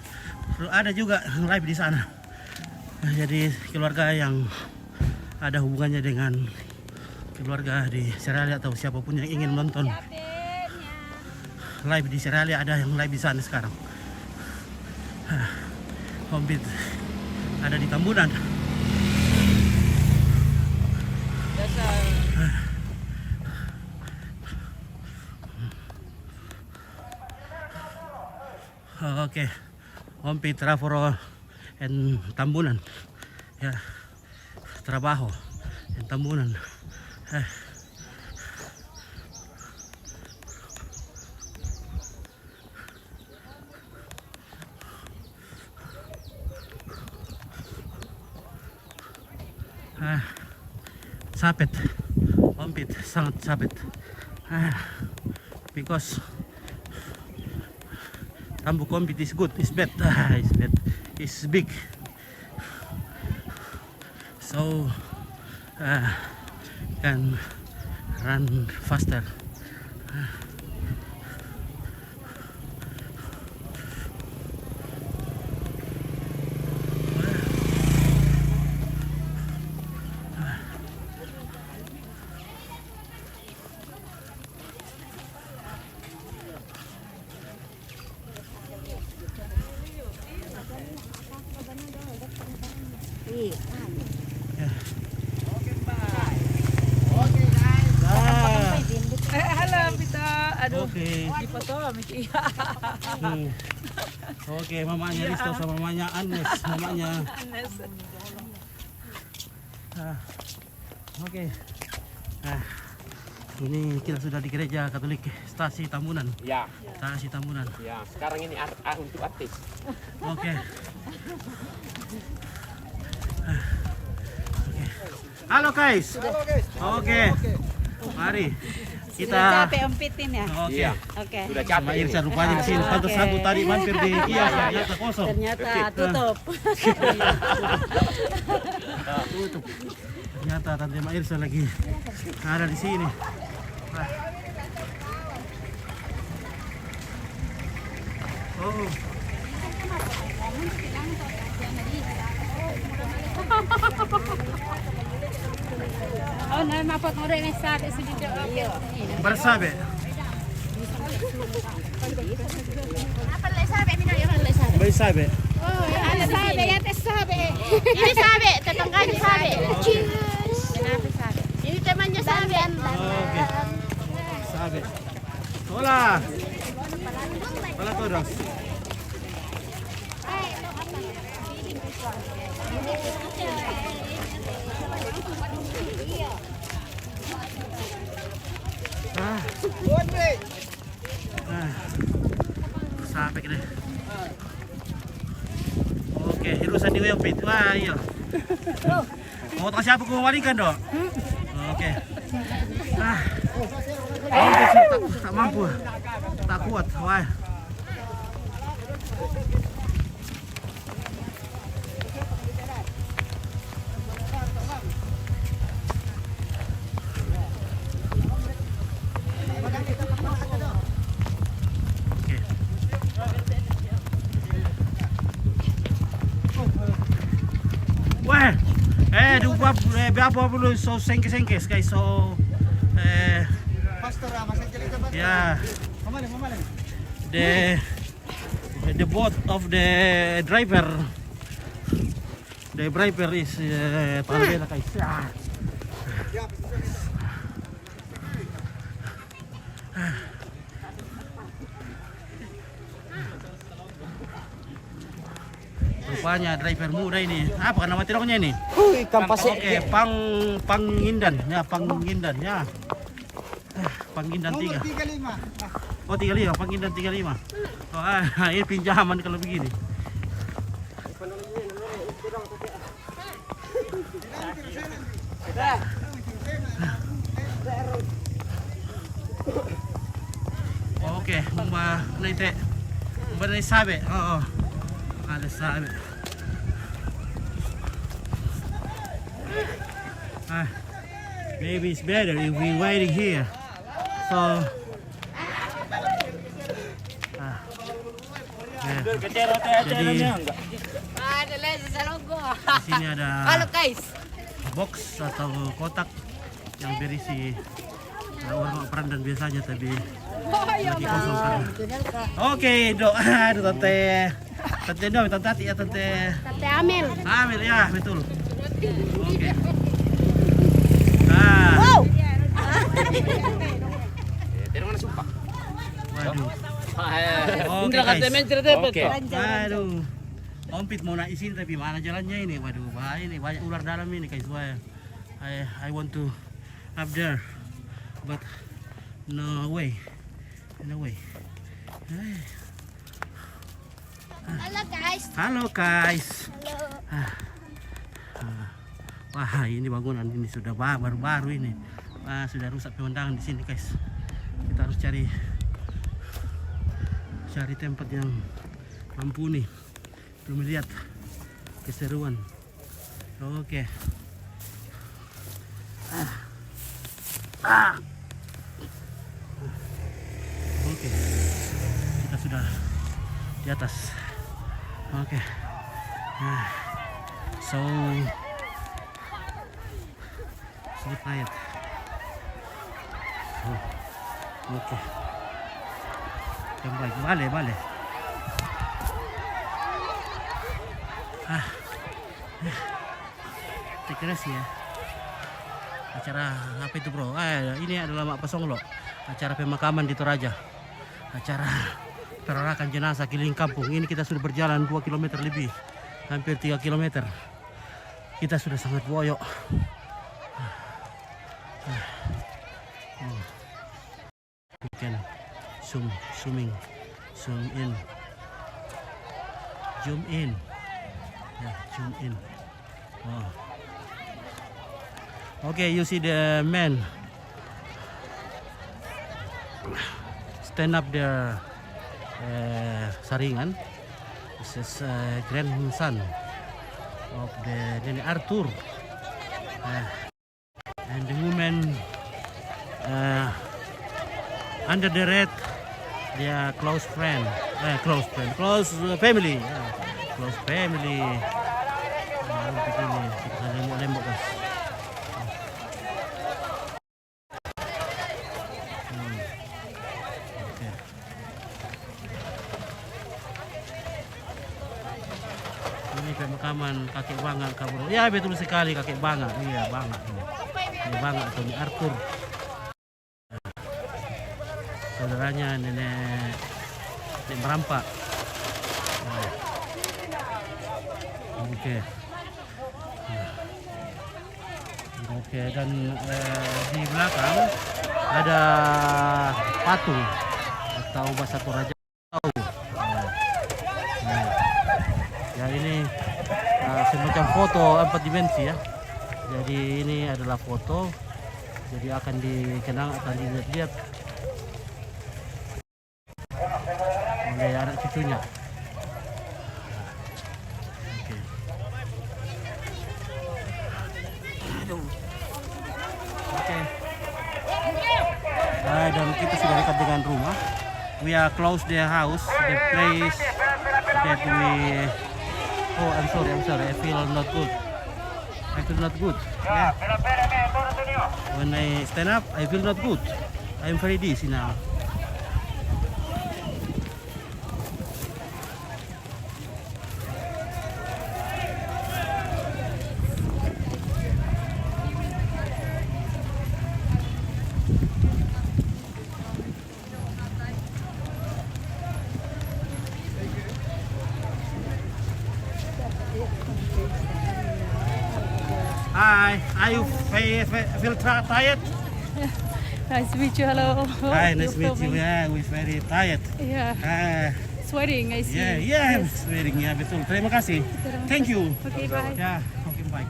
ada juga live di sana. Jadi keluarga yang ada hubungannya dengan keluarga di Seralia atau siapapun yang ingin menonton live di Seralia, ada yang live di sana sekarang. Ompit ada di Tambunan. Okay, Ompit, Traforo, and Tambunan. Yeah, trabajo and Tambunan. Sapit, Ompit, sangat sapit. Because Tambuk Ompit is good, it's bad, it's big, so can run faster. Halo, Pita. Aduh. Okay. Di foto, Miki. Oke, mamanya Risto sama mamanya Anes, mamanya. Oke. Ini kita sudah di gereja Katolik Stasi Tambunan. Ya, Stasi Tambunan. ya. Sekarang ini untuk artis. Oke. Halo guys. Oke. Mari kita. Capek ompitin ya. Oke. Iya. Oke. Sudah Sama capek ini. Irsa rupanya di sini. Pantas aku tadi mampir di kios ternyata kosong. Ternyata tutup. Tutup. Ternyata Tante Mairsa lagi ada di sini. Oh. Oh, nah, mapot mo rin yung sabi sa dito. Bersabe. Bersabe. Oh, ano sabi? Yan sabi. Ini sabi, tetangganya sabi. Cheers. Ini temannya sabi. Oke. Sabe. Hola. Hola todos. Sampai gini. Oke, hirusan di Ompit. Wah, iya. Mau tahu siapa kembalikan dok? Oke. Ompit tak mampu, tak kuat. Wah. Berapa puluh so sengkes guys, so yeah, the boat of the driver is Parabela guys. Rupanya driver muda ini. Apa nama tiloknya ini? Ikan pasir. Oke, Pangindan ya, Pangindan ya. Pangindan 3. Oh 35, Pangindan 35. Oh, ini pinjaman kalau begini. Oke, Mbak sabe. Oh. Ada sabe. Maybe it's better if we waiting here. So jadi di sini ada box atau kotak yang berisi warna perandan biasanya, tapi lagi kosong karena. Oke, aduh tante Nomi, tante Ati ya, tante Amel. Amel ya, betul. Oke. Tidak mana sumpah. Waduh. Oke guys. Oke. Aduh. Ompit mau naisin tapi mana jalannya ini? Waduh, bahaya ini, banyak ular dalam ini guys. Wah, I want to up there, but no way, no way. Halo guys. Halo guys. Halo. Wah, ini bangunan ini sudah baru-baru ini. Wah, sudah rusak pemandangan di sini guys. Kita harus cari tempat yang mumpuni. Belum lihat keseruan. Oke. Oke. Kita sudah di atas. Oke. So tired. Oke. Kembali, balik. Terima kasih ya. Acara apa itu bro? Ini adalah Mak Pasonglo. Acara pemakaman di Toraja. Acara perarakan jenazah keliling kampung. Ini kita sudah berjalan 2 km lebih. Hampir 3 km. Kita sudah sangat boyok. We can zoom in. Yeah, zoom in. Wow. Okay, you see the man stand up there, Saringan. This is grandson of the Nene Arthur, and the woman under the red, their close family. Close family. Begini, kita lembok guys. Oke. Ini pemakaman kakek Bangga kabur. Ya betul sekali kakek Bangga. Iya Bangga. Ini Bangga atau ini Arthur. Saudaranya nenek Merampak. Oke, dan di belakang ada patung atau bahasa Toraja. Ya ini semacam foto 4 dimensi ya. Jadi ini adalah foto. Jadi akan dikenang, akan dilihat oleh anak cucunya. Dan kita sudah dekat dengan rumah. We are close the house, the place that we. Oh, I'm sorry. I feel not good. Yeah. When I stand up, I feel not good. I'm very dizzy now. Hi, are you feel tired? Nice to meet you. Hello. Hi, nice to meet you. Yeah, we're very tired. Yeah. Sweating, I see. Yeah, I'm sweating. Ya, betul. Terima kasih. Thank you. Okay, bye. Ya, oke, bye.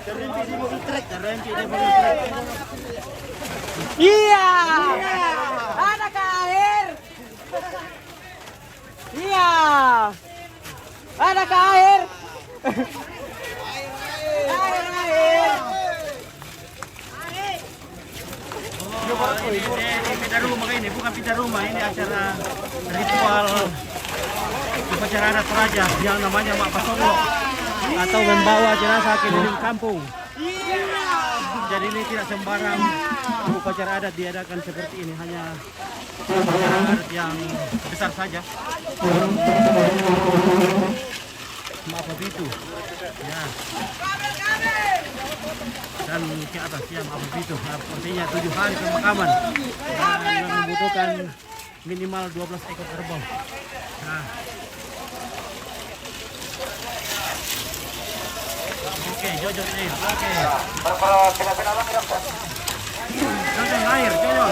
Terhenti di mobil trek, terhenti di mobil trek. Iya. Anak air. Iya. Anak air. Air. Oh, ini pindah rumah ini, bukan pindah rumah, ini acara ritual upacara adat Toraja yang namanya Mak Pasonglo atau membawa jenazah keliling kampung. Jadi ini tidak sembarang upacara adat diadakan seperti ini, hanya upacara adat yang besar saja. Maaf itu, ya. Dan ke atas ya maaf itu, artinya 7 hari pemakaman dan membutuhkan minimal 12 ekor kerbau. Nah. Oke, Jojon air. Oke. Jojon air, Jojon.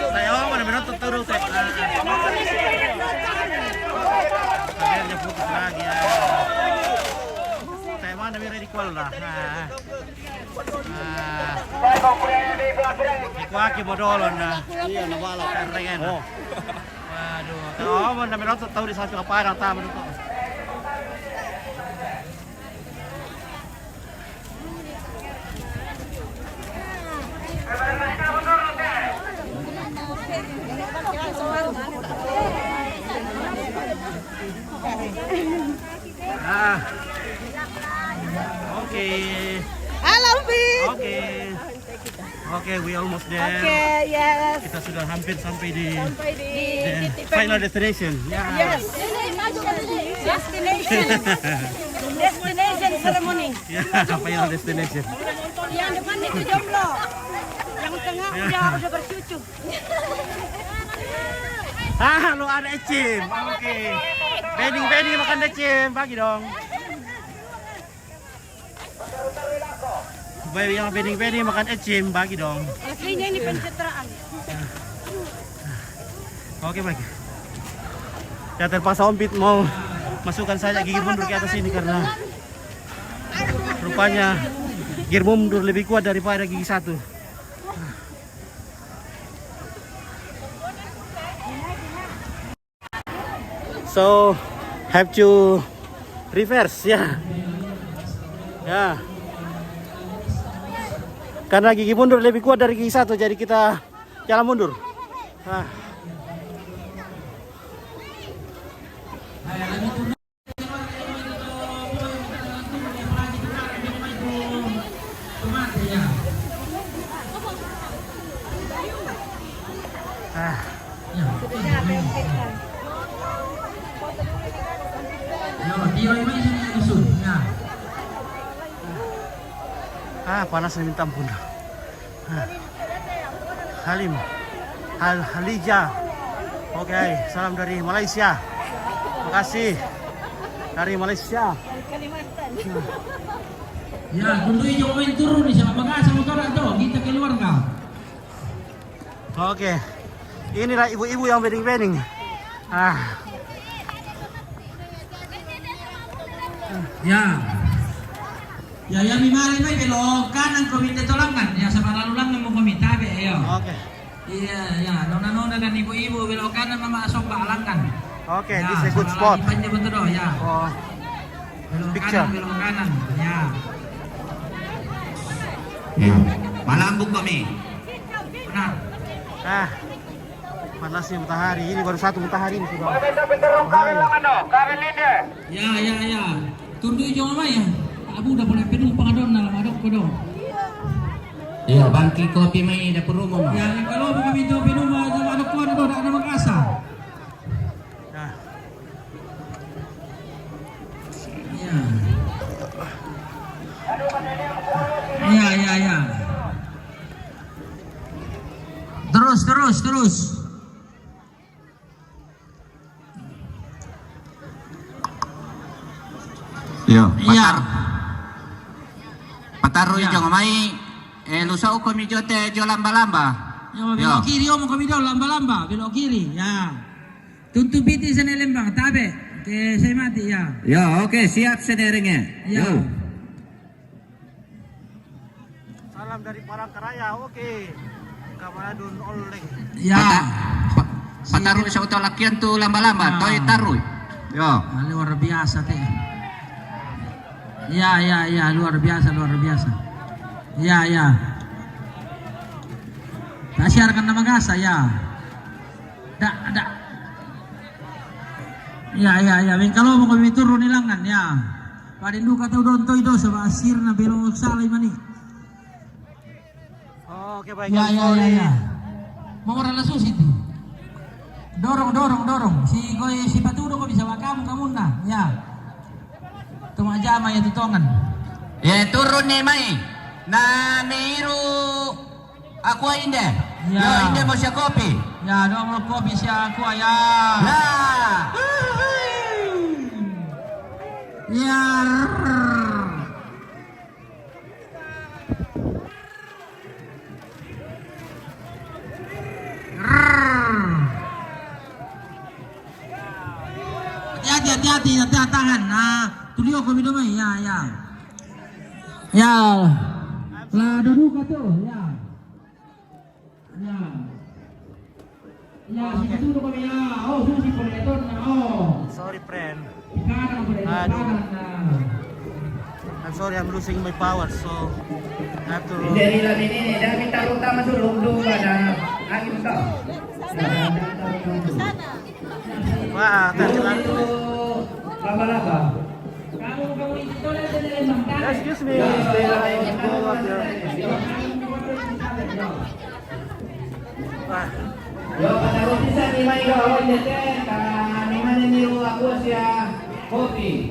Saya mana menonton terus saya. Akhirnya putus lagi ya. Saya mana biar di call lah. Ikuaki modolon na. Iya nawala keren. Oh. Waduh, kalau mana menonton tahu di satu apa yang tahu menonton. Okay. Halo, Bi. Okay, we almost there. Okay, yes. Kita sudah hampir sampai di Titik final destination. Yes. Destination ceremony. Ya, final destination. Yang depan itu jomblo. Yang tengah udah bercucu. Lu ada Ecim. Oke. Bening makan Ecim, bagi dong. Bayi yang bening makan Ecim, bagi dong. Aslinya ini pencitraan. Oke, baik. Ya terpaksa Om Pit mau masukkan saja gigi mundur ke atas ini karena rupanya gigi mundur lebih kuat daripada gigi satu. So have to reverse ya. Ya. Karena gigi mundur lebih kuat dari gigi satu, jadi kita jalan mundur. Nah. Panas minta ampun. Halim, Halija. Oke, salam dari Malaysia. Makasih dari Malaysia. Ya, tunduk hijau main turun nih sama kau tuh, kita keluar kau. Oke, inilah ibu-ibu yang bening-bening. Ya. Ya, mimari may belok kanan komite tolangan. Ya, sama lalu lang mau komite be ayo. Oke. Iya, nona dan ibu-ibu belok kanan mama asok balangan. Oke, this is a good spot. Panjang betul doh, ya. Oh, picture. Belok kanan, ya. Malambung kami. Benar. Panasnya matahari. Ini baru satu matahari ini sudah. Ya. Tunduk hijau mama ya. Abu udah boleh penumpang adon dalam adok kodo. Iya, bangki kopi mai dapur umum. Ya, kalau mau minta penumpang dalam adok kodo ada makasa. Ya. terus. Yo, Iya. pataru Ya. jong mai lusa uko mi jote jo lamba-lamba. Yo, belok kiri, mau kami dong lamba-lamba, belok kiri, ya. Tuntun piti sana lembang, tabe, ke saya mati ya. Ya, oke, siap sederengnya. Ya. Salam dari Palangkaraya, oke. Kamadun oleng. Ya. Pataru sa uto lakian tu lamba-lamba, Ah. toy taru. Yo. Luar biasa teh. Ya, luar biasa. Ya. Tak siarkan nama gasa ya. Dak. Ya. Ben kalau mau kami turun ilangan ya. Padindu kata udon toy do sama asirna belok salai mani. Oke, baik. Ya. Mau orang langsung situ. Dorong. Si Patudo kok bisa kamu nah. Ya. Tuma jama ya tutongan. Ya turun nih mai. Na miru aku inde. Ya. Yo inde mau siya kopi. Ya, dong lo kopi si aku ya. Nah. Ya. Hati-hati tangan. Nah, tulio ko minum ya. Ya. Lah duduk tuh, ya. Ya, si duduk kami ya. Oh, susi koletor na. Oh. Sorry, friend. Sekarang boleh Aduh. sekarang. I'm sorry, I'm losing my power, so I have to. Dari lain ini dah minta utama dulu pada angin kau. Wah, terjelang. Laba-laba. Kamu itu lah dari Bangka. Excuse me. Wah, Yo, pataruh bisa ni mai do, jete ka ni mana niru aku sia kopi.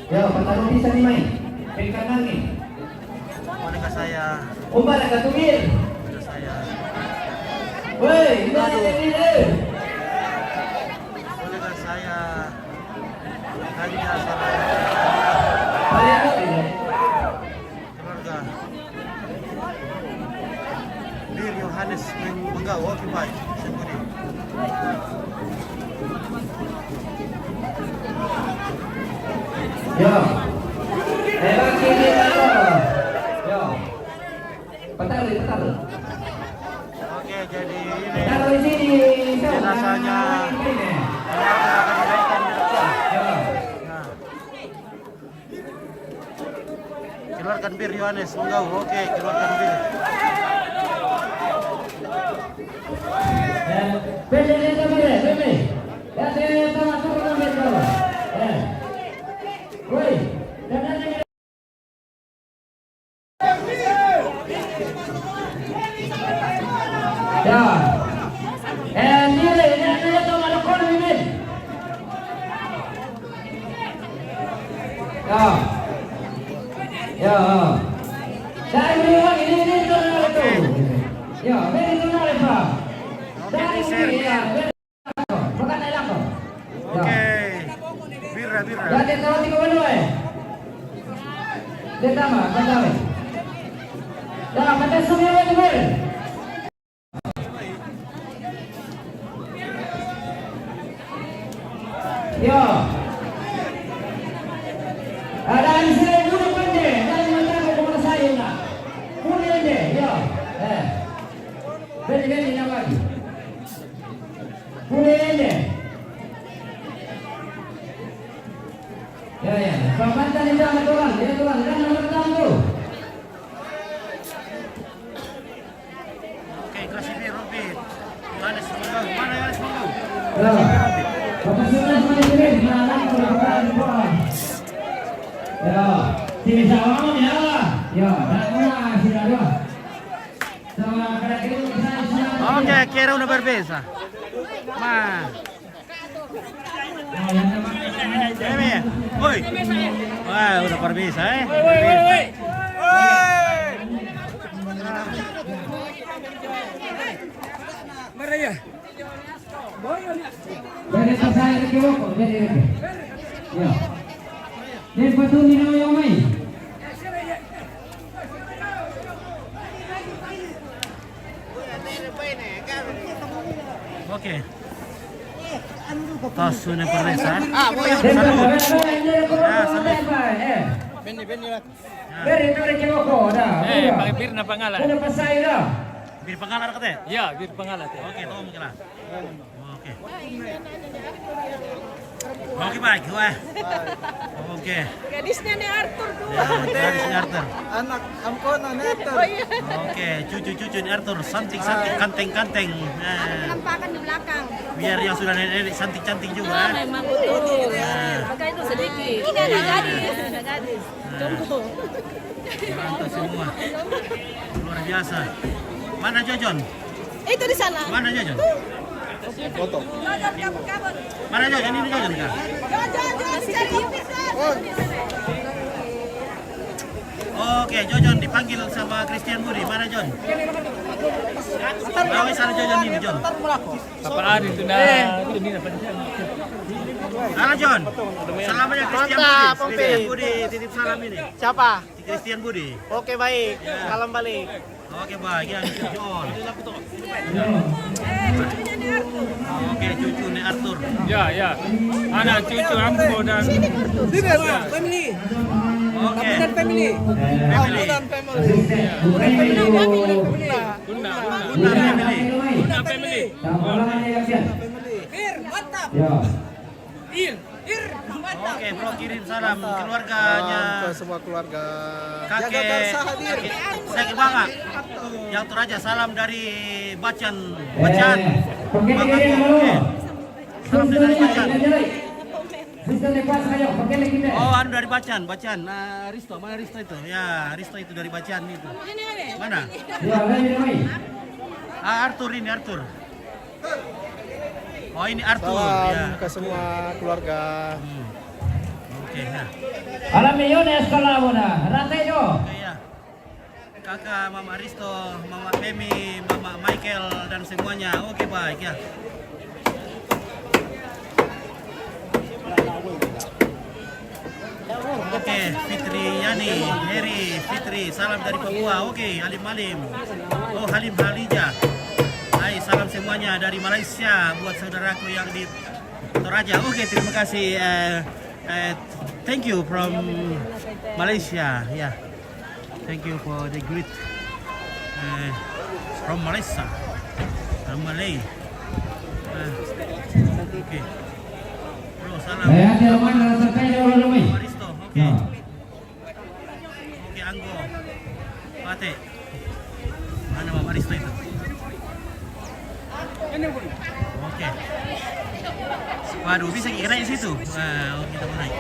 Yo, pataruh bisa ni mai. Kanan ni. boneka saya, Ubah nak tumir. boneka saya, Woi, ini ni dia. boneka saya. Hanya salah Bayar ni. keluarga. Bir Yohanes Menggaw, oke baik. Sembunyi. Yo. Hebat kini lo. Yo. Pataruh. Oke, jadi ini Taruh di sini. jenazahnya akan dinaikkan di depan. Yo. Nah. Keluarkan bir Yohanes Menggaw, oke, keluarkan bir. Oke, bira. Yo. Ada di sini dulu pandai. Jangan mengaku kepada saya nak. Punya deh, yo. Beri yang lagi. Punya deh. Ya. Pembantan itu sama Tuhan. Ya Tuhan, dan nomor tamu. Oke, kasih bir Robin. Yohanes Menggaw, mana Yohanes Menggaw? Ya. Bapak sudah sendiri, malam berbulan puan. Ya, tidak sama ya. Ya, tak pernah sudah dua. Sama kada itu saya. Oke, kira udah berbeza. Ma. Ini ya. Woi. Wah, udah berbeza Woi. Dari pasal ke Woko, jadi. Ya. Dari batu minum yang mai. Oke. Tos sudah perlesan. Dari ke Woko dah. pakai bir na pangalan. Udah pasal dah. Bir pangalan kate. Ya, bir pangalan. Oke, tolong mungkin lah. Oke. Oke baik, wah. Oke. Gadisnya nih Arthur tuh. Ya, gadisnya Arthur. Anak amkono neto. Oh iya. Oke, cucu-cucu ini Arthur, santik-santik, kanteng-kanteng. Nah, Lampakan di belakang. biar yang sudah nenek cantik-cantik juga. Memang betul. Maka itu sedikit. Ini ada gadis. Ada gadis. Tunggu. Mantap semua. Luar biasa. Mana Jojon? Itu di sana. Mana Jojon? Foto. Mana Jojon? Ini Jojon kah? Oke, Jojon dipanggil sama Christian Budi. Mana Jon? Bawa sana Jojon ini, Jon. Apa ada itu na? Ini apa dia? Halo Jon. Salamnya Christian Budi. Christian Budi titip salam ini. Siapa? Christian Budi. Oke baik. Salam balik. Oke baik, ya Jon. Oke, cucu nih Arthur. Ya. Anak cucu Ambo dan Oke. family. Guna family. Oke, bro kirim salam keluarganya. Ke semua keluarga. Kakek saya banget. Yang Toraja salam dari Bacan. Salam dari Bacan. Oh, anu dari Bacan. Risto, mana Risto itu? Ya, Risto itu dari Bacan itu. Mana? Arthur ini Arthur. Oh, ini Arthur. Salam Ya. ke semua keluarga. Oke, ya. Alam millones kalau udah, rantai jo. Oke ya. Kakak, Mama Risto, Mama Femi, Mama Michael dan semuanya. Oke baik ya. Oke, Fitri Yani, Heri, Fitri, salam dari Papua. Oke, Halim Halim. Oh, Halim Halija. Hai, salam semuanya dari Malaysia buat saudaraku yang di Toraja. Oke, terima kasih. Thank you from Malaysia. Yeah. Thank you for the greet from Malaysia. From Malay. Oke. Bro, salam. Maristo. Oke. Oke, Anggo. Pate. Mana Mama Maristo itu? Oke. Waduh, bisa kira di situ. Wah, kita mau naik.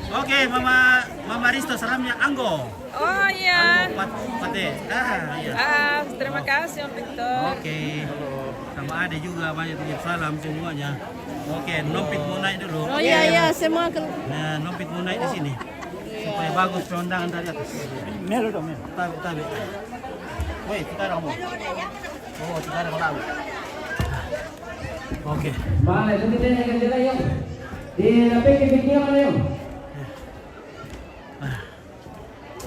Oke, Mama Risto, salamnya Anggo. Oh iya. Anggo Pate. Iya. Terima kasih Om Victor. Oke. Sama Ade juga banyak titip salam semuanya. Oke, Nompit mau naik dulu. Oh iya, semua Nah, Nompit mau naik di sini. Supaya bagus pemandangan dari atas. Melo dong, Melo. Tabi. Woi, sekarang mau. Oh, sekarang tahu. Oke. Vale, tú que tienes que entrar yo. Y la pequeña mana yo?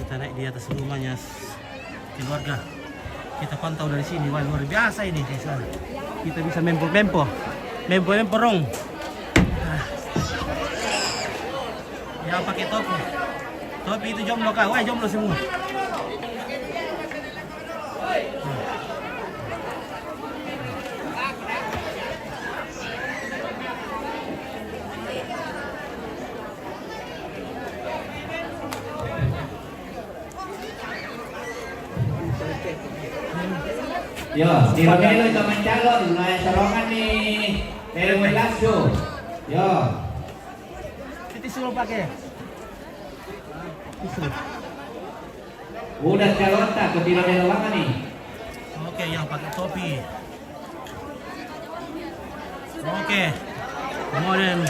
Kita naik di atas rumahnya keluarga. Kita pantau dari sini. Wah, luar biasa ini desa. Kita bisa memporong. Yang pakai topi. Topi itu jomblo kah? Wah, jomblo semua. Yo, di Romero itu mencalon, serongan nih, dari Velasco. Yo. Titis suruh pakai. Udah calon tak, ke di Romero banget nih. Oke, yang pakai topi. Oke. More than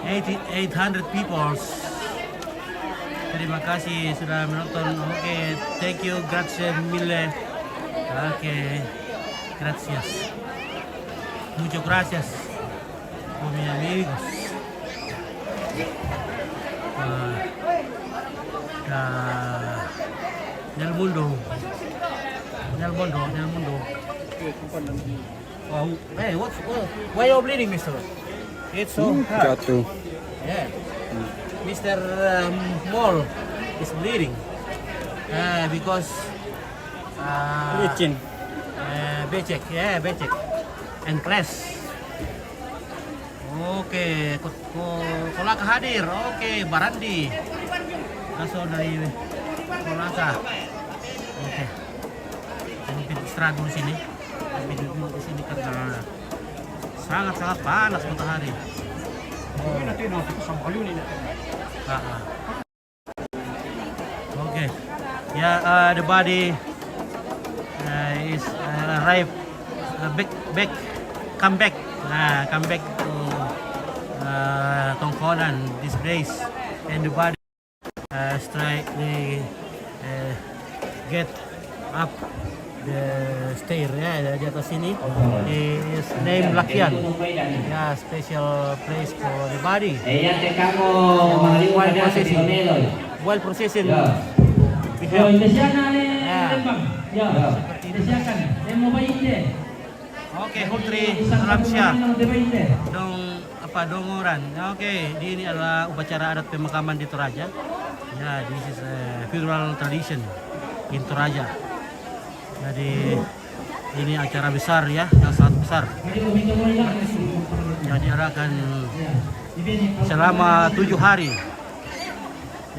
800 people. Terima kasih sudah menonton. Oke, thank you, grazie mille. Okay. Gracias. Muchas gracias. Oh, mis amigos. Del mundo. Oh, hey, why are you bleeding, mister? It's so hard. Yeah. Mr. Mall is bleeding. Because becek, and class. Oke, kolaka hadir. Oke, Barandi. Langsung dari kolaka. Oke. Ini istirahat dulu sini. Duduk di sini karena sangat panas matahari. Okay. Yeah, the body is arrived come back to Tongkonan this days, and the body get up the stair ya di atas sini. Is named Lakian. Yeah, special place for the body. While processing. Oke, Hutri Ramsyah. Dongoran. Oke, ini adalah upacara adat pemakaman di Toraja. Ya, this is a funeral tradition in Toraja. Jadi ini acara besar ya, yang sangat besar. Yang diadakan selama 7 hari.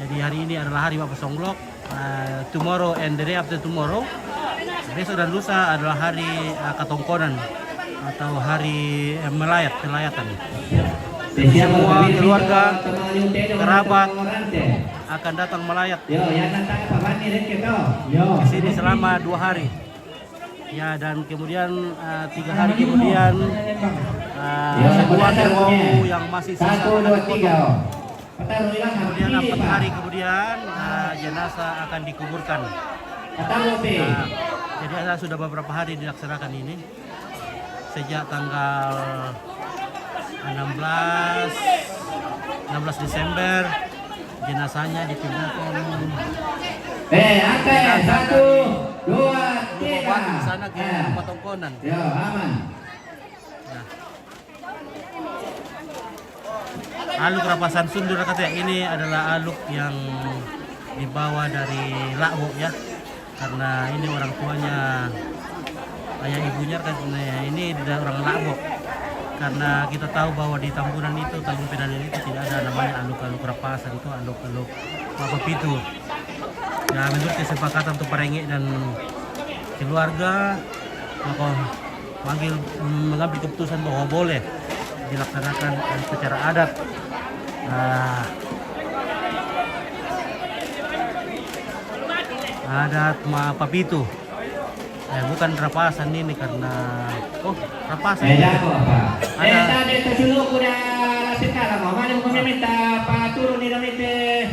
Jadi hari ini adalah hari Bapak Songlok. Tomorrow and the day after tomorrow, besok dan lusa adalah hari Katongkonan atau hari melayatan. Semua keluarga, kerabat akan datang melayat di sini selama 2 hari. Ya, dan kemudian 3 hari kemudian semua kerbau yang masih sisa akan dipotong. Kemudian 4 hari kemudian jenazah akan dikuburkan. Jadi sudah beberapa hari dilaksanakan ini sejak tanggal 16 Desember jenazahnya dipindahkan. Angkat 1, 2, 3. Di sana ke rumah Tongkonan. Ya, aman. Aluk Rapasan Sundur katanya ini adalah aluk yang dibawa dari Lakbo ya, karena ini orang tuanya, ayah ibunya kan ini dari orang Lakbo. Karena kita tahu bahwa di Tambunan itu, Tambun Pedanan itu tidak ada namanya aluk-aluk Rapasan, itu aluk-aluk Bapak Pitu. Ya, menurut kesepakatan untuk Parengek dan keluarga, maka mengambil keputusan bahwa boleh dilaksanakan secara adat. Adat Papitu. Bukan Rapasan ini karena Rapasan. Ada dulu kuda sekarang mana mau minta turun di dalam itu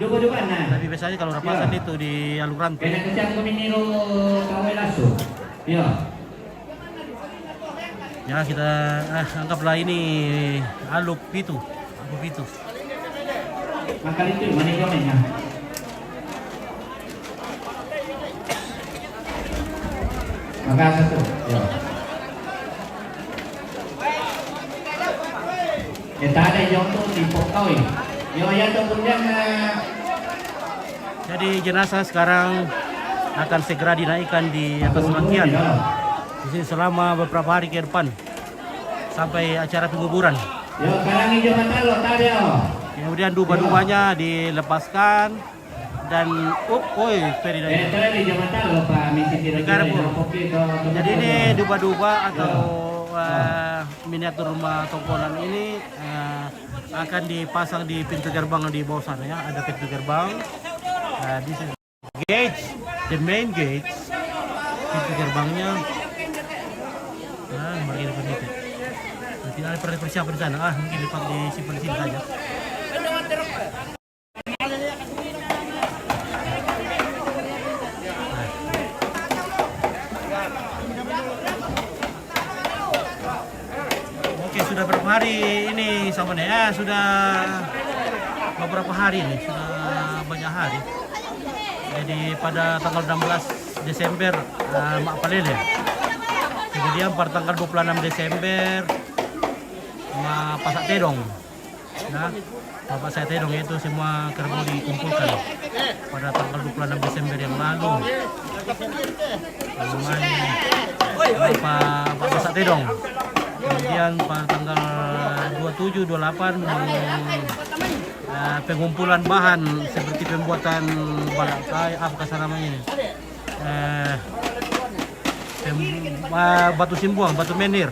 duga-dugaan. Tapi biasanya kalau Rapasan itu di alur rantai. Kena kecam keminiro kawai langsung. Ya. Ya, kita anggaplah ini aluk pitu. Aluk pitu. Maka itu mana gamenya? Maka satu. Ya. Kita ada yang tu di Pokoi. Yang kemudian. Jadi jenazah sekarang akan segera dinaikkan di atas rangkaian. Di sini selama beberapa hari ke depan sampai acara penguburan. Yo, sekarang hijau matalo tadi. Kemudian duba-dubanya dilepaskan dan peri dari. Jadi ini duba-duba atau miniatur rumah Tongkonan ini akan dipasang di pintu gerbang di bawah sana ya. Ada pintu gerbang. This is gate, the main gate. Pintu gerbangnya. Mari kita lihat. Tidak ada persiapan di sana. Mungkin disimpan di sini saja. sudah berapa hari ini sama nih? Ya sudah beberapa hari nih, sudah banyak hari. Jadi pada tanggal 16 Desember Mak Palele. Kemudian pada tanggal 26 Desember Mak Pasak Tedong. Nah, Bapak saya Tedong itu semua kerbau dikumpulkan pada tanggal 26 Desember yang lalu. Bapak Pasak Tedong. Kemudian pada tanggal 27, 28 pengumpulan bahan seperti pembuatan balakai, apa kasar namanya ini? Batu simbuang, batu menir,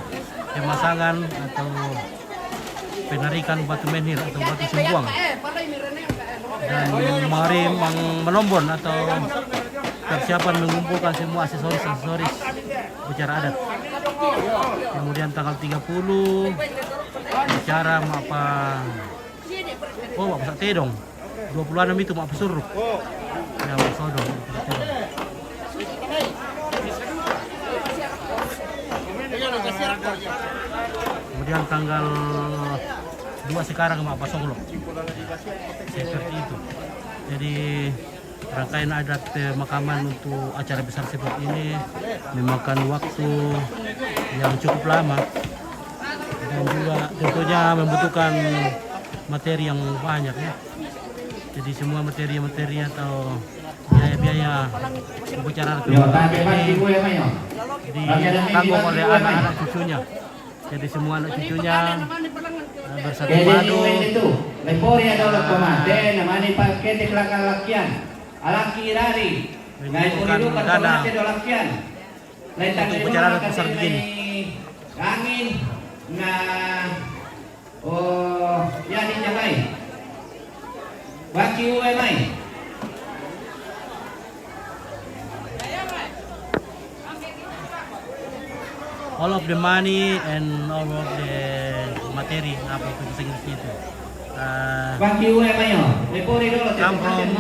pemasangan atau penarikan batu menir atau batu simbuang, dan mari menombon atau persiapan mengumpulkan semua aksesoris upacara adat. Kemudian tanggal 30 upacara Mak Pasak Tedong. 26 itu Mak Pesuruk. Ya, Mak Sodong. Kemudian tanggal 2 sekarang Mak Pasonglo. Seperti itu. Jadi rangkaian adat pemakaman untuk acara besar seperti ini memakan waktu yang cukup lama dan juga tentunya membutuhkan materi yang banyak ya. Jadi semua materi-materi atau biaya-biaya upacara pemakaman ini ditanggung oleh anak-anak cucunya. Jadi semua anak cucunya bersatu padu mengumpulkan dana untuk upacara besar begini. Angin na yan din jamay. Baki uwe may. All of the money and all of the materi apa itu bahasa Inggrisnya itu Baki uwe mayo. Lepori dulu. come from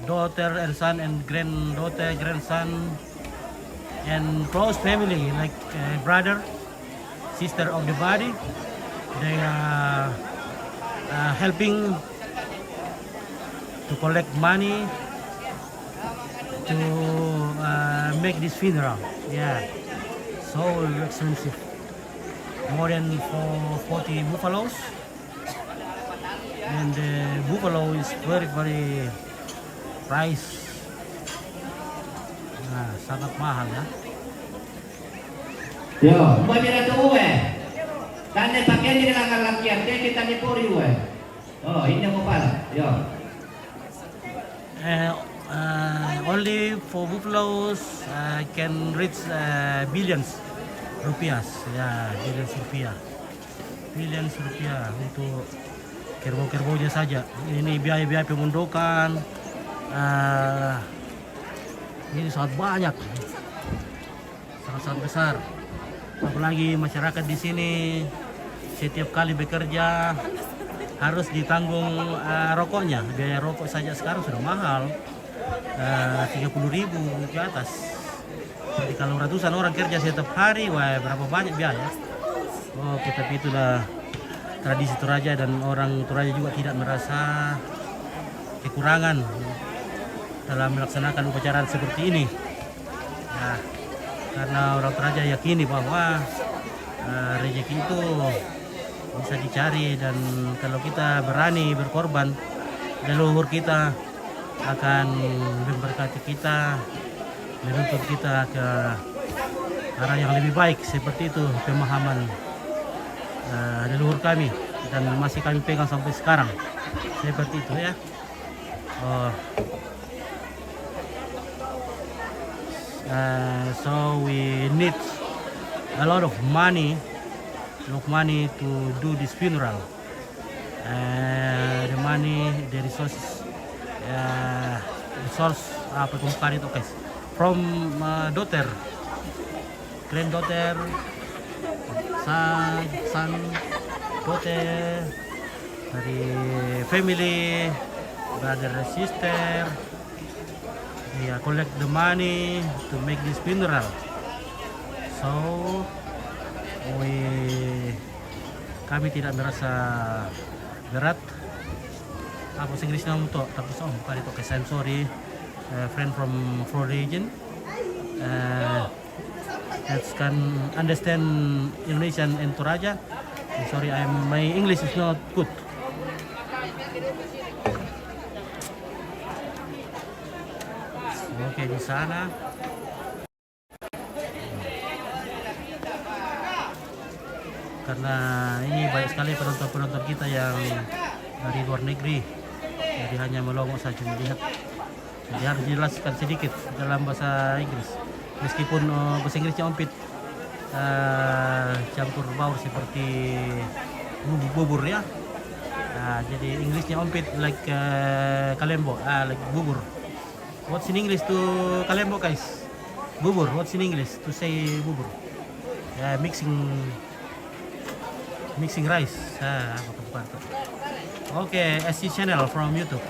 daughter and son and granddaughter, grandson and close family like brother, sister of the body. They are helping to collect money to make this funeral. Yeah, so expensive. More than 40 buffaloes, and the buffalo is very price. Nah, sangat mahal ya. Yo, mau jadi tu uwe. Tanda pakaian di langkah lakian, dia kita dipuri uwe. Oh, ini mau pala. Yo. Only for buffaloes can reach billions rupiah. Ya, billions rupiah untuk kerbau-kerbaunya saja. Ini biaya-biaya pemundokan. Ini sangat banyak, sangat besar. Apalagi masyarakat di sini setiap kali bekerja harus ditanggung rokoknya. Biaya rokok saja sekarang sudah mahal, 30.000 ke atas. Jadi kalau ratusan orang kerja setiap hari, wah berapa banyak biaya. Oh, tetapi itulah tradisi Toraja dan orang Toraja juga tidak merasa kekurangan dalam melaksanakan upacara seperti ini. Nah, karena orang Toraja yakini bahwa rezeki itu bisa dicari, dan kalau kita berani berkorban, leluhur kita akan memberkati kita, menuntut kita ke arah yang lebih baik. Seperti itu pemahaman leluhur kami dan masih kami pegang sampai sekarang. Seperti itu ya. So we need a lot of money to do this funeral. The money, the resource apa kemarin itu guys, from daughter, granddaughter, son, daughter, dari family, brother, sister. Yeah, collect the money to make this funeral. So kami tidak merasa berat. Apa Inggrisnya untuk tapos bukan itu okay, I'm sorry, friend from Florida region that can understand Indonesian and Toraja. I'm sorry, my English is not good. Oke, di sana karena ini banyak sekali penonton-penonton kita yang dari luar negeri, jadi hanya melongo saja melihat. Jadi harus dijelaskan sedikit dalam bahasa Inggris, meskipun bahasa Inggrisnya ompit campur baur seperti bubur ya. Jadi Inggrisnya ompit like kalembo, like bubur. What's in English to kalembo, guys? Bubur. What's in English to say bubur? Mixing rice. Oke, SC Channel from YouTube.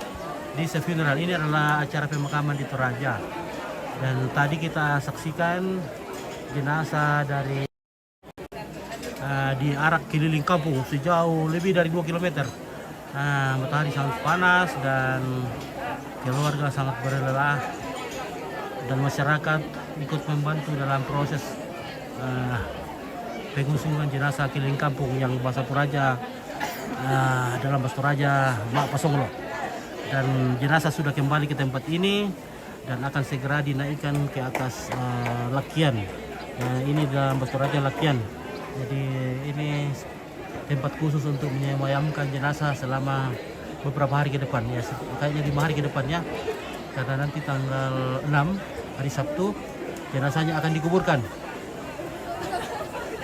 This is a funeral. Ini adalah acara pemakaman di Toraja. Dan tadi kita saksikan jenazah dari diarak keliling kampung sejauh lebih dari 2 km. Matahari sangat panas dan keluarga sangat berlelah, dan masyarakat ikut membantu dalam proses pengusungan jenazah keliling kampung yang bahasa Toraja, dalam bahasa Toraja Mak Pasonglo. Dan jenazah sudah kembali ke tempat ini dan akan segera dinaikkan ke atas lakian. Ini dalam bahasa Toraja lakian. Jadi ini tempat khusus untuk menyemayamkan jenazah selama beberapa hari ke depan ya, kayaknya 5 hari ke depan ya, karena nanti tanggal 6 hari Sabtu jenazahnya akan dikuburkan.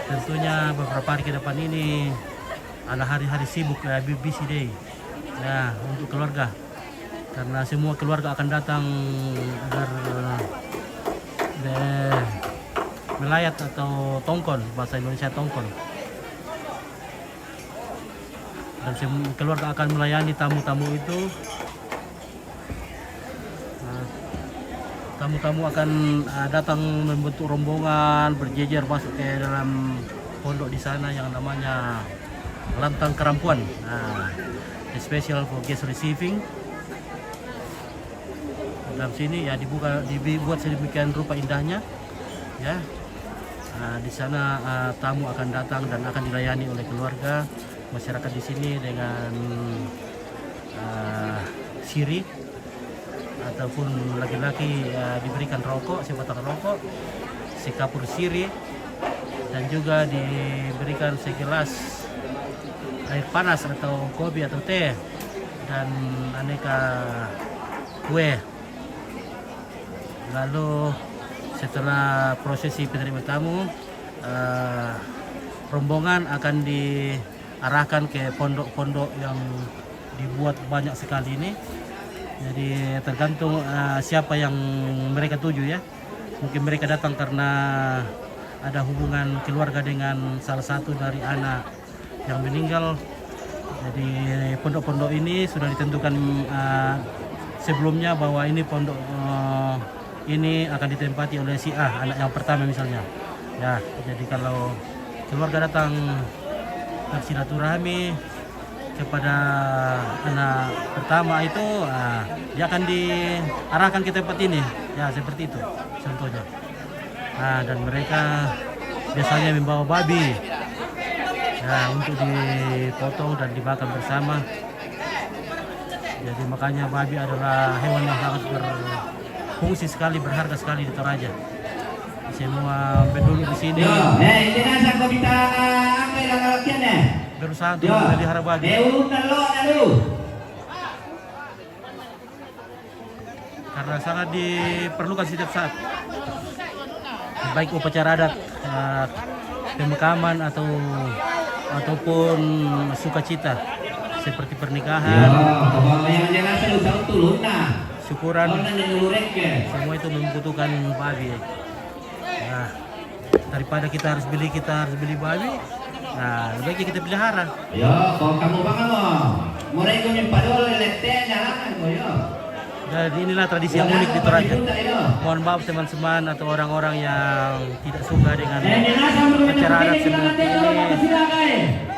Tentunya beberapa hari ke depan ini adalah hari-hari sibuk, busy day ya untuk keluarga, karena semua keluarga akan datang melayat atau tongkon, bahasa Indonesia tongkon. Dan keluarga akan melayani tamu-tamu itu. Tamu-tamu akan datang membentuk rombongan berjejer masuk ke dalam pondok di sana yang namanya Lantang Kerampuan. Special for guest receiving. Dalam sini ya dibuat sedemikian rupa indahnya ya. Di sana tamu akan datang dan akan dilayani oleh keluarga. Masyarakat di sini dengan siri ataupun laki-laki diberikan rokok, sebatang rokok, sekapur siri, dan juga diberikan segelas air panas atau kopi atau teh, dan aneka kue. Lalu setelah prosesi penerima tamu, rombongan akan diarahkan ke pondok-pondok yang dibuat banyak sekali ini. Jadi tergantung siapa yang mereka tuju ya. Mungkin mereka datang karena ada hubungan keluarga dengan salah satu dari anak yang meninggal. Jadi pondok-pondok ini sudah ditentukan sebelumnya bahwa ini pondok ini akan ditempati oleh si A, anak yang pertama misalnya. Ya, jadi kalau keluarga datang bersilaturahmi kepada anak pertama itu, dia akan diarahkan ke tempat ini, ya seperti itu contohnya. Dan mereka biasanya membawa babi, ya untuk dipotong dan dimakan bersama. Jadi makanya babi adalah hewan yang sangat berfungsi sekali, berharga sekali di Toraja. Semua penduduk di sini berusaha untuk memelihara babi. Karena sangat diperlukan setiap saat, baik upacara adat, pemakaman ataupun sukacita seperti pernikahan, syukuran, semua itu membutuhkan babi. Daripada kita harus beli babi, lebih baik kita pelihara. Jadi inilah tradisi yang unik di Toraja. Mohon maaf teman-teman atau orang-orang yang tidak suka dengan acara adat seperti ini.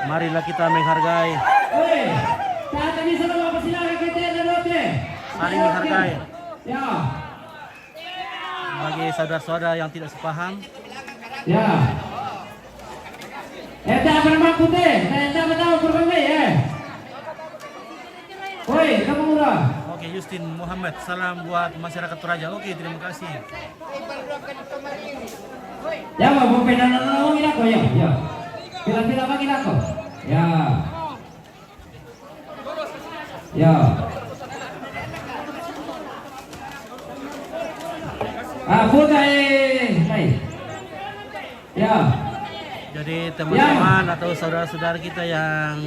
Marilah kita menghargai, saling menghargai. Bagi saudara-saudara yang tidak sepaham, Ya. Eta apa nama putih? Eta tahu berbeda ya. Woi, kamu murah. oke Justin Muhammad, salam buat masyarakat Toraja. Oke, terima kasih. Ya, mau pedan ngomongin aku ya. Ya. Pila-pila bagi aku. Ya. Ya. Putih. Ya. Jadi teman-teman atau saudara-saudara kita yang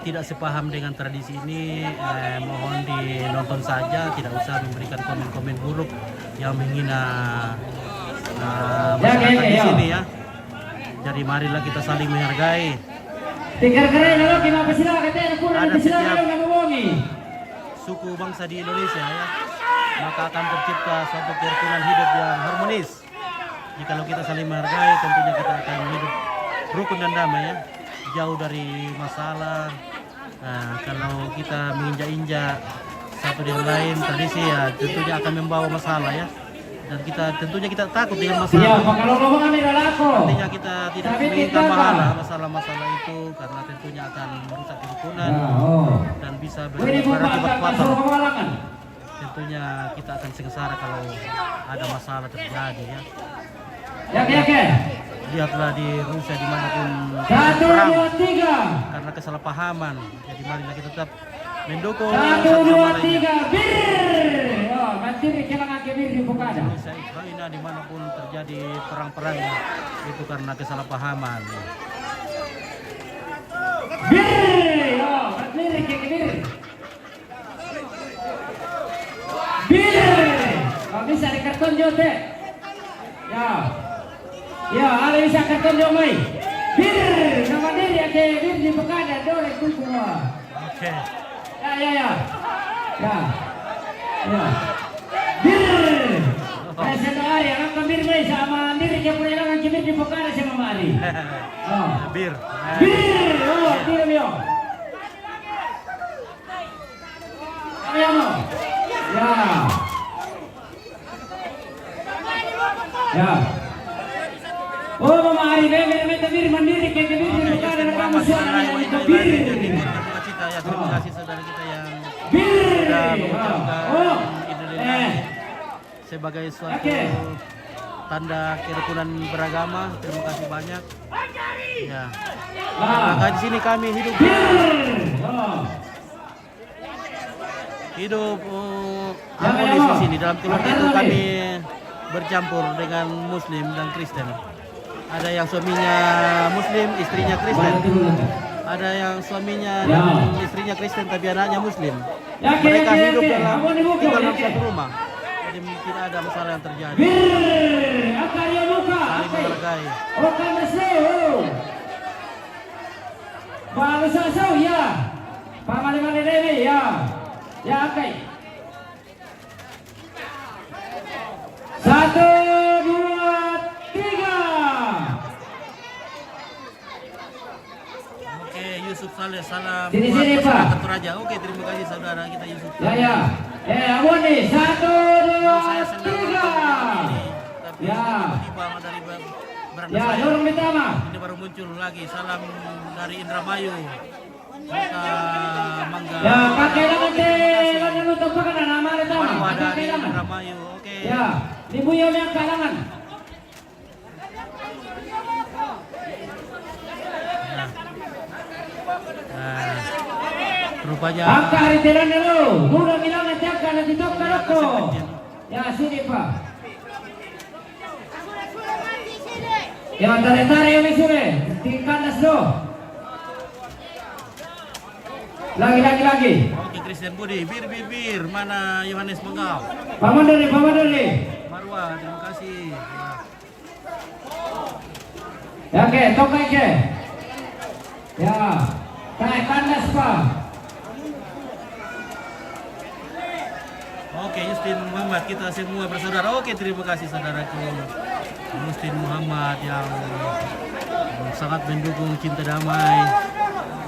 tidak sepaham dengan tradisi ini, mohon dinonton saja, tidak usah memberikan komen-komen buruk yang menghina masyarakat di sini ya. Jadi marilah kita saling menghargai. Ada setiap suku bangsa di Indonesia ya, maka akan tercipta suatu kerukunan hidup yang harmonis. Jikalau kita saling menghargai, tentunya kita akan hidup rukun dan damai ya, jauh dari masalah. Nah, kalau kita menginjak-injak satu dengan lain tradisi ya, tentunya akan membawa masalah ya. Dan tentunya kita takut dengan masalah. Artinya kita tidak minta masalah-masalah itu, karena tentunya akan merusak kerukunan dan bisa berakibat fatal. Tentunya kita akan sengsara kalau ada masalah terjadi ya. Lihatlah di Rusia dimanapun perang karena kesalahpahaman. Jadi marilah kita tetap mendukung satu sama lainnya. Rusia Ukraina dimanapun terjadi perang-perang itu karena kesalahpahaman. Bisa di karton jote. Ya. Ya, ada bisa karton jomai. Bir, nama diri ake bir di pekada dole kuku. Oke. Ya. Ya. Bir. Saya hari anak kambir mai sama diri ke pulangan kambir di pekada sama mari. Oh. Bir. Bir. Oh, bir mio. Ayo mo. Ya. Ya. Oh, Mama Ari, me tabir mandiri ke tabir di negara kamu suara itu bir. Terima kasih saudara kita yang Bir. sudah mengucapkan Idul Adha sebagai suatu tanda kerukunan beragama. Terima kasih banyak. Ya. Maka di sini kami hidup harmonis di sini. Dalam keluarga itu kami bercampur dengan Muslim dan Kristen. Ada yang suaminya Muslim, istrinya Kristen. Ada yang suaminya dan istrinya Kristen tapi anaknya Muslim. Mereka hidup tinggal dalam satu rumah. Jadi tidak ada masalah yang terjadi. Saling menghargai. Satu, dua, tiga. Oke, Yusuf Saleh, salam Sini, buat Pak. masyarakat Toraja. Oke, terima kasih saudara kita Yusuf. Ya. Abon nih, satu, dua, Saya senang tiga. ini, tapi Ya. tiba-tiba dari beranda Ya, saya. dorong pertama. Ini baru muncul lagi. Salam dari Indramayu. Maka Mangga. Ya, pakai nama teh, lalu nutup pakai nama pertama. Marwah dari Pakai nama. Indramayu. Oke. Ya, ibu yang kalangan. Nah, rupanya Angka hari teran dulu. Mudah bilang nanti akan nanti tok karoko. Ya, sini Pak. Ya, tarik-tarik yang sini. Tingkat nas do. Lagi. Oke, Kristen Budi, bir. Mana Yohanes Menggau? Paman dari. Marwah, terima kasih. Ya, oke, tokai ke. Ya, tarik kandas Pak. Oke, Justin Muhammad, kita semua bersaudara. Oke, terima kasih saudaraku Justin Muhammad yang sangat mendukung cinta damai.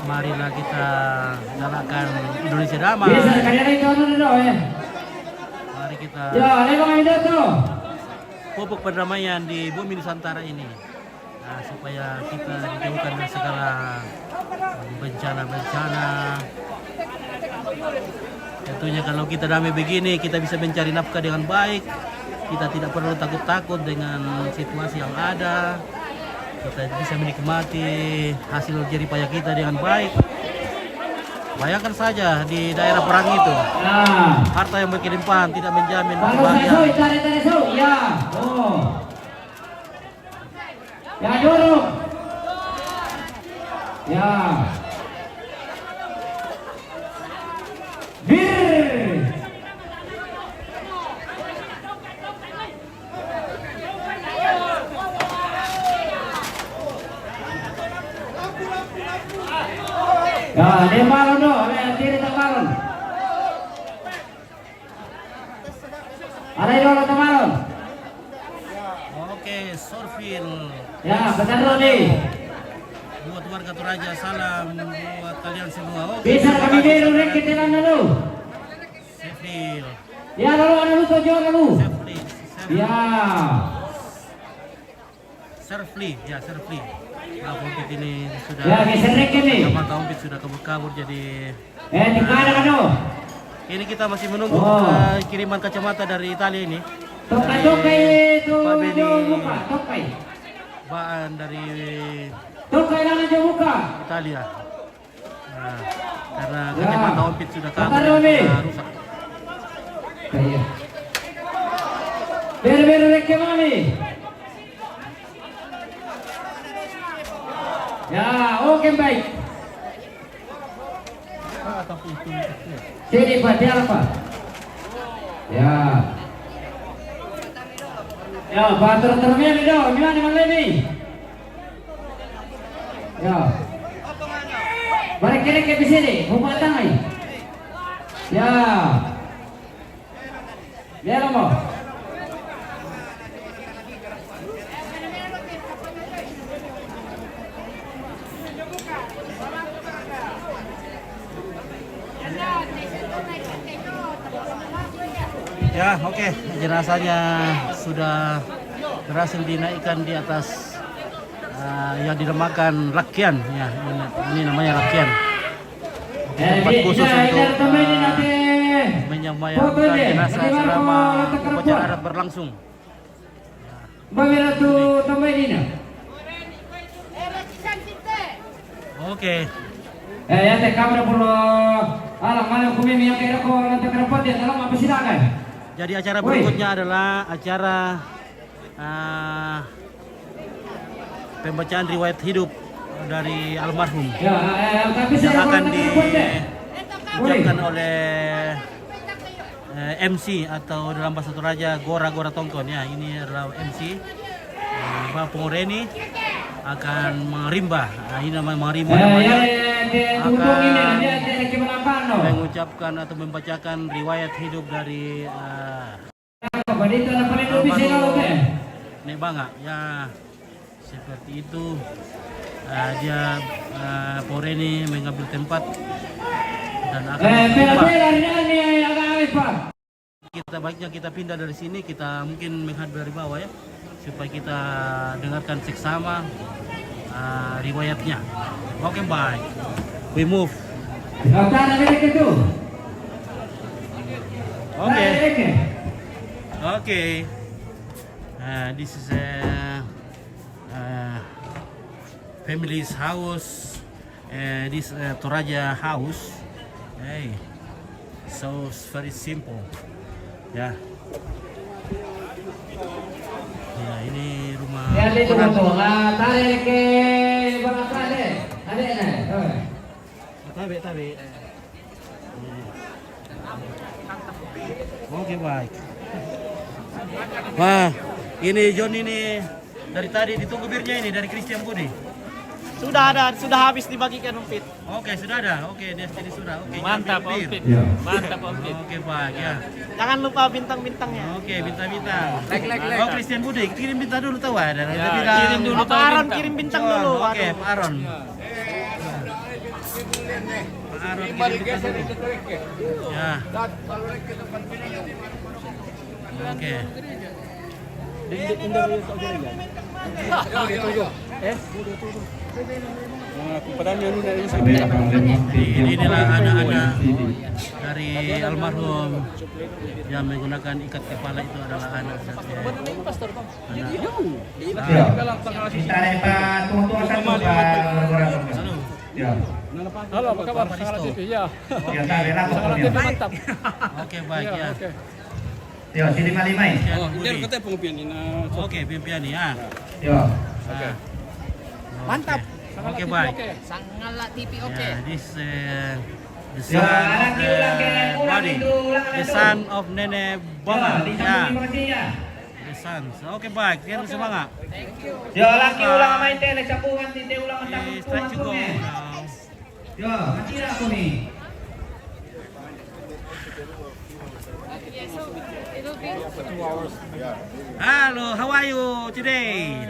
Marilah kita galakkan Indonesia damai. Mari kita pupuk perdamaian di bumi Nusantara ini. Nah, supaya kita dijauhkan dari segala bencana-bencana. Tentunya kalau kita damai begini, kita bisa mencari nafkah dengan baik. Kita tidak perlu takut-takut dengan situasi yang ada. Kita bisa menikmati hasil jerih payah kita dengan baik. Bayangkan saja di daerah perang itu, harta yang berkelimpahan tidak menjamin kebahagiaan. Ya, ya dorong. Ya. Bir. Ya, dia malon do, tiri tak malon. Ada yang tak malon. Oke, Sorfil. Ya, benar Rodi. Buat warga Toraja, salam buat kalian semua. Oke, Bisa terima kami kasih, biru saudara. kita lalu. Sefil. Ya lalu tujuh lalu. Sefli. Ya. Serfli, ya Serfli. Nah, Kompit ini sudah Ya, geserek ini. sama Kompit sudah kabur-kabur jadi Di mana kanu? ini kita masih menunggu kiriman kacamata dari Italia ini. Tokai itu Pak Beni jauh buka, tokai. Baan dari Tokai lana jauh buka. Italia. Nah, karena kacamata Kompit sudah kabur Bentar, dan Romi. sudah rusak. Iya. Biru rek mami. Ya, oke baik. Sini Pak, dia apa? Ya. Ya, batur termian itu, gimana Mang Leni? Ya. Balik kiri ke sini, buka tangan. Ya. Biar apa? Ya, oke. Jenazahnya sudah berhasil dinaikkan di atas yang dinamakan Lakian. Ya, ini namanya Lakian. Tempat khusus untuk menyampaikan jenazah selama upacara adat berlangsung. Bagaimana tuh tambahin? Oke. Ya teh kamu perlu alam malam kumi yang kira kau nanti kerapot ya dalam apa silakan. Jadi acara berikutnya adalah acara pembacaan riwayat hidup dari almarhum Ya, tapi yang saya akan diucapkan Boleh. oleh MC atau dalam bahasa Toraja Gora Tongkon ya. Ini adalah MC Bapak Pengoreni akan mengerimba. Nah, ini namanya mengerimba namanya. Mengucapkan atau membacakan riwayat hidup dari Nek Banga ya, seperti itu. Dia Poreni mengambil tempat dan akan kita baiknya kita pindah dari sini, kita mungkin menghadap dari bawah ya, supaya kita dengarkan seksama riwayatnya. Oke, baik. We move. Okay. This is a family's house. This Toraja house. Hey, so it's very simple. Ya. Ya, ini rumah. Ya, itu betul. Tarik ke bapak tadi. Ada nih. Tabi. Oke, baik. Wah, ini John ini dari tadi ditunggu birnya ini dari Christian Budi. Sudah ada, sudah habis dibagikan Om Pit. Oke, sudah ada. Oke, jadi sudah. Oke. Mantap Om clear. Pit. Ya. Mantap Om Pit. Oke, baik ya. Jangan lupa bintang-bintangnya. Oke, bintang-bintang. Like. Oh, Christian Budi, kirim bintang dulu tahu ada. Ya, Tidak. kirim dulu. Pak Aron kirim bintang dulu. Oke, Aduh. Pak Aron. Pak Aron kirim bintang dulu. Ya. Oke. Inilah anak-anak dari almarhum yang menggunakan ikat kepala itu adalah anak saya. Ya. Kita lepas tunggu satu Halo. Ya. Halo, apa kabar? Sangat TV ya. Ya, saya rela Sangat TV pokoknya. mantap. Oke, baik ya. Oke. Ya, sini malimai. Oke, pimpinan ya. Ya. Nah. Mantap. Oke, baik. Sangat TV Yeah, this the Ya, son of lagi the ulang ke ulang body, itu ulang the itu. son of Nenek Bonga. Ya, Ya, ya. the son. Oke, baik. Dia semangat. Ya, lagi ulang main tele sapungan di ulang tak It's time to go now. Ya, mati aku nih. Hello, how are you today?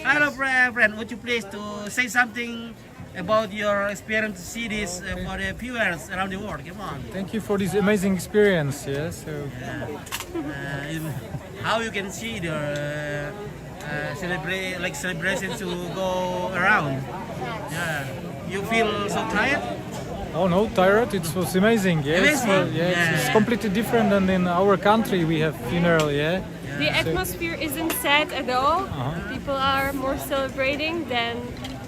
Hello, friend. Would you please to say something about your experience to see this for the viewers around the world? Come on. Thank you for this amazing experience. How you can see the celebration to go around? Yeah, you feel so tired? Oh no, tired. It was amazing. Amazing. It's completely different than in our country. We have funeral. The atmosphere isn't sad at all. People are more celebrating than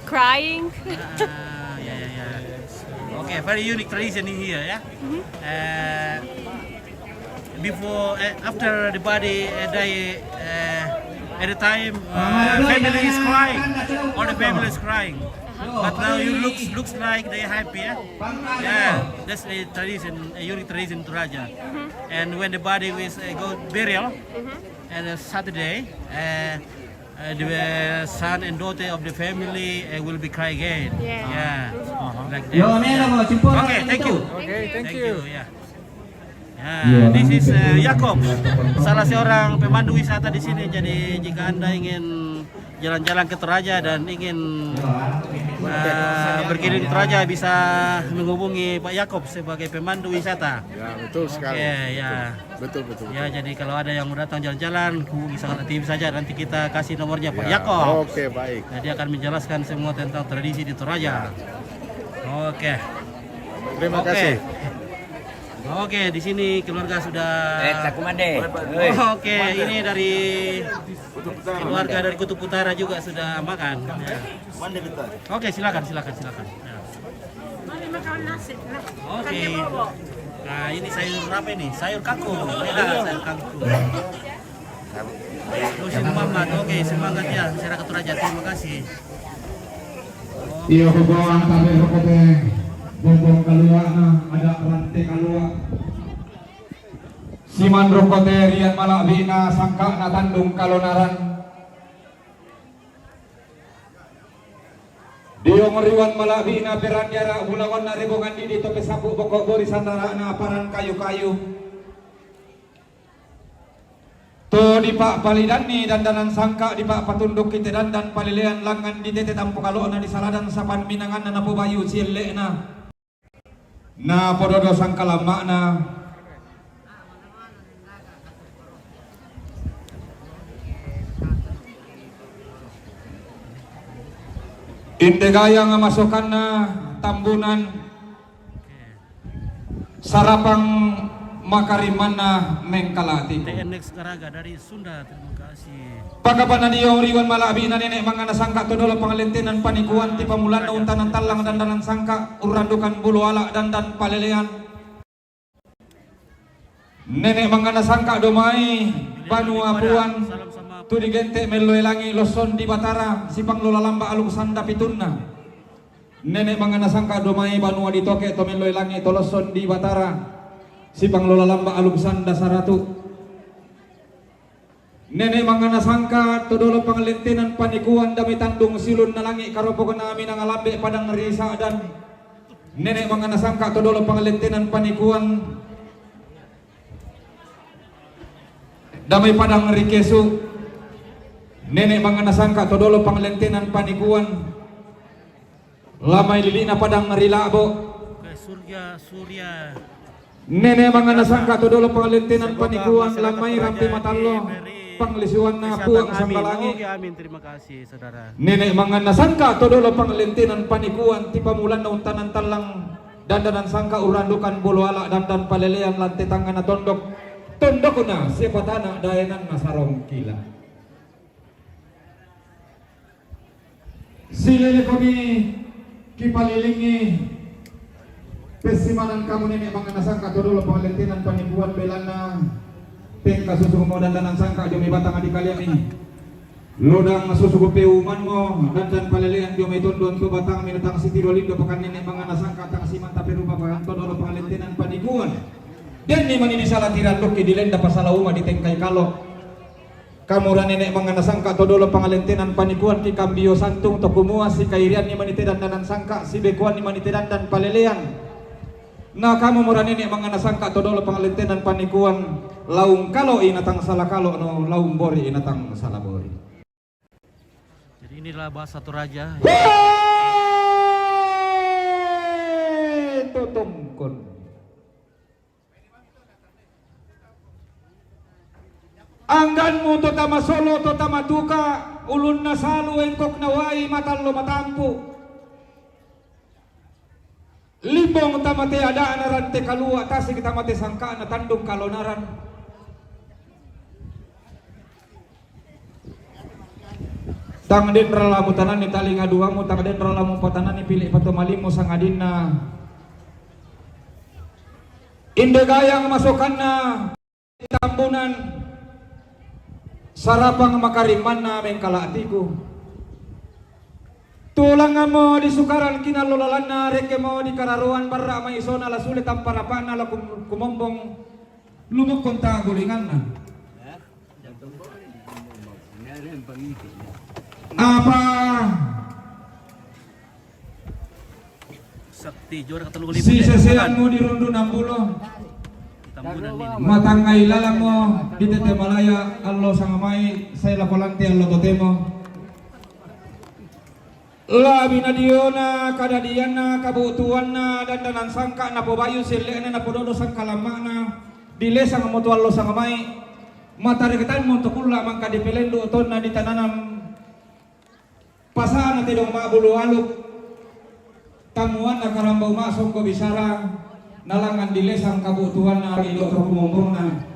crying. Yeah. Okay, very unique tradition in here, yeah. After the body die, at the time family is crying, all the family is crying. But now you looks like they happy, yeah. Yeah, that's a tradition, a unique tradition to Raja. And when the body is go burial, and Saturday, the son and daughter of the family will be cry again. Yeah. Like that. Okay, thank you. Okay, thank you. Yeah. Ya, this is Yakob, salah seorang pemandu wisata di sini. Jadi jika Anda ingin jalan-jalan ke Toraja dan ingin berkeliling Toraja, bisa menghubungi Pak Yakob sebagai pemandu wisata. Ya, betul sekali. Ya. Betul. Ya, jadi kalau ada yang mau datang jalan-jalan, hubungi Sangat TV saja. Nanti kita kasih nomornya Pak Yakob. Oke, baik. Nah, dia akan menjelaskan semua tentang tradisi di Toraja. Oke. Terima kasih. Oke, di sini keluarga sudah. Oke, ini dari keluarga dari Kutub Utara juga sudah makan. Ya. Oke, silakan. Ya. Oke. Nah, ini sayur apa ini? Sayur kangkung. Sayur kangkung. Dosen Muhammad. Oke, semangat ya masyarakat Toraja. Terima kasih. Iya, hubungan tapi rokote bongbong kalua na ada rantai kalua. Siman rokote rian malabina sangka na tandung kalonaran. Diong riwan malabina peranjara bulawan na ribungan di dito pesapu pokok bori sandara na aparan kayu-kayu. To di Pak Palidani dandanan sangka di Pak Patunduk kita dandan palilean langan di tete tampo kalo na di saladan sapan minangan na napo bayu sile na pododo sangka lama na indegaya nga masukan na tambunan sarapang makariman na mengkalati. TNX Karaga dari Sunda, terima kasih. Pagkapan na diyo riwan malabi na nenek mga nasangka tudol pangalintinan panikuan ti pamulan na untanan talang dandanan sangka urandukan buluala dandan palelean. Nenek mga nasangka domai banua puan tu digente meloy langi loson di Batara sipang lola lamba alung sanda pitunna. Nenek mga nasangka domai banua di toke to meloy langi to loson di Batara sipang lola lamba alung sanda saratu. Nenek mangana sangka todolo pangalintinan panikuan dami tandung silun nalangi karopokan namin ang alambe padang risa dan nenek mangana sangka todolo pangalintinan panikuan dami padang rikesu. Nenek mangana sangka todolo pangalintinan panikuan lamay lilina padang rilabo. Surya Nenek mangana sangka todolo pangalintinan panikuan lamay rampi matallo panglisuan na puang sambalangi. Amin, terima kasih saudara. Nenek mangana sangka todolo pangalintinan panikuan ti pamulan na untanan talang dandanan sangka urandukan buluala dandan palelean lantai tangan na tondok na sepatana dayanan na sarong kila. Silili kami kipalilingi pesimanan kamu nenek mangana sangka todolo pangalintinan panikuan belana ting kasusuko mo dandanan sangka jumi batang adi kalian ini lodang susuko peuman mo dandan palelean jumi tondon to batang minatang siti dolindo pakan nenek mangana sangka tang siman tapi rupa pakan todolo pangalintinan panikuan dan ni manini salah tiran loki dilenda pasala uma di tengkai kalo kamuran nenek mangana sangka todolo pangalintinan panikuan ki kambio santung to kumua si kairian ni manite dandanan sangka si bekuan ni manite dandan palelean. Nah kamu murah nenek mangana sangka todolo pangalintinan panikuan laung kalau inatang salah kalau no laung bori inatang salah bori. Jadi inilah bahasa Toraja. Totongkon. Angganmu totama solo totama tuka ulun na salu engkok nawai matallo matampu. Limbong tamate ada anaran te kalua tasi kita mate sangka na tandung kalonaran. Tang den ralamu tanan ni tali ngaduamu tang den ralamu patanan ni pilih patomalimu sangadin na inde gayang masukan na tambunan sarapang makariman na mengkala atiku. Tulang mo di sukaran kinalulalan na reke mo di kararuan barra may isona la sulit ang parapan na la kumombong lumukon ta gulingan na. Apa Sakti juara ke-35 si seselan mo di rondo 60 tambunan ini. matangay lalang mo di tete malaya allo sangamay say lapolanti allo totemo. Labi na diyo na kadadian na kabutuan na dandanan sangka na pobayo sile na napododo sang kalama na dile sang mutual lo sang amay matarikitan mo tukula mang kadipelendo uton na ditananam pasahan na tidong maabuluhalok tamuan na karambaw masong ko bisara nalangan dile sang kabutuan na ilo kumumong na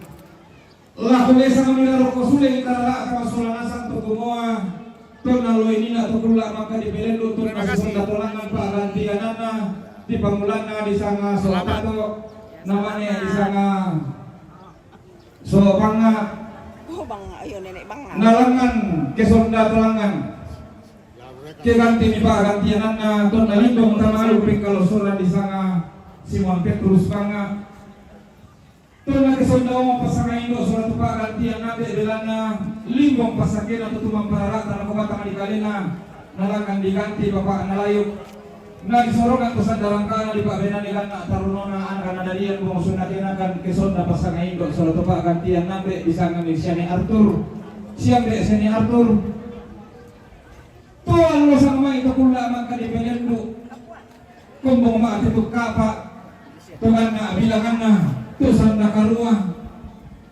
lakule sang milaro ko suling karala kawasulanasan tukumoa Tun alo ini nak tukula maka dipelendo tun masuk datolangan pak gantianan na di pamulan na di sanga sopato namanya di sanga sopanga ayo nenek bang. nalangan kesonda tolangan ke ganti ni pak gantianan na tun nalindong tamalu ping kalau sura di sanga Simon Petrus banga tun na kesonda mo pasanga indo sura tupak gantian nabe belana limbong pasakit atau tumang pararata na kubatang di kalina nalangan diganti bapak nalayuk na disorogan ko sa darangkana di pabenan ilan na tarunona an kana darian mo sunatin akan kesonda pasang indo solo tupak gantian nabe bisa ngambil siya ni Arthur siya be siya ni Arthur to ano sa mga ito kula man ka di pelendo kumbong maati kapa tuman na bilangan na tusan na karuah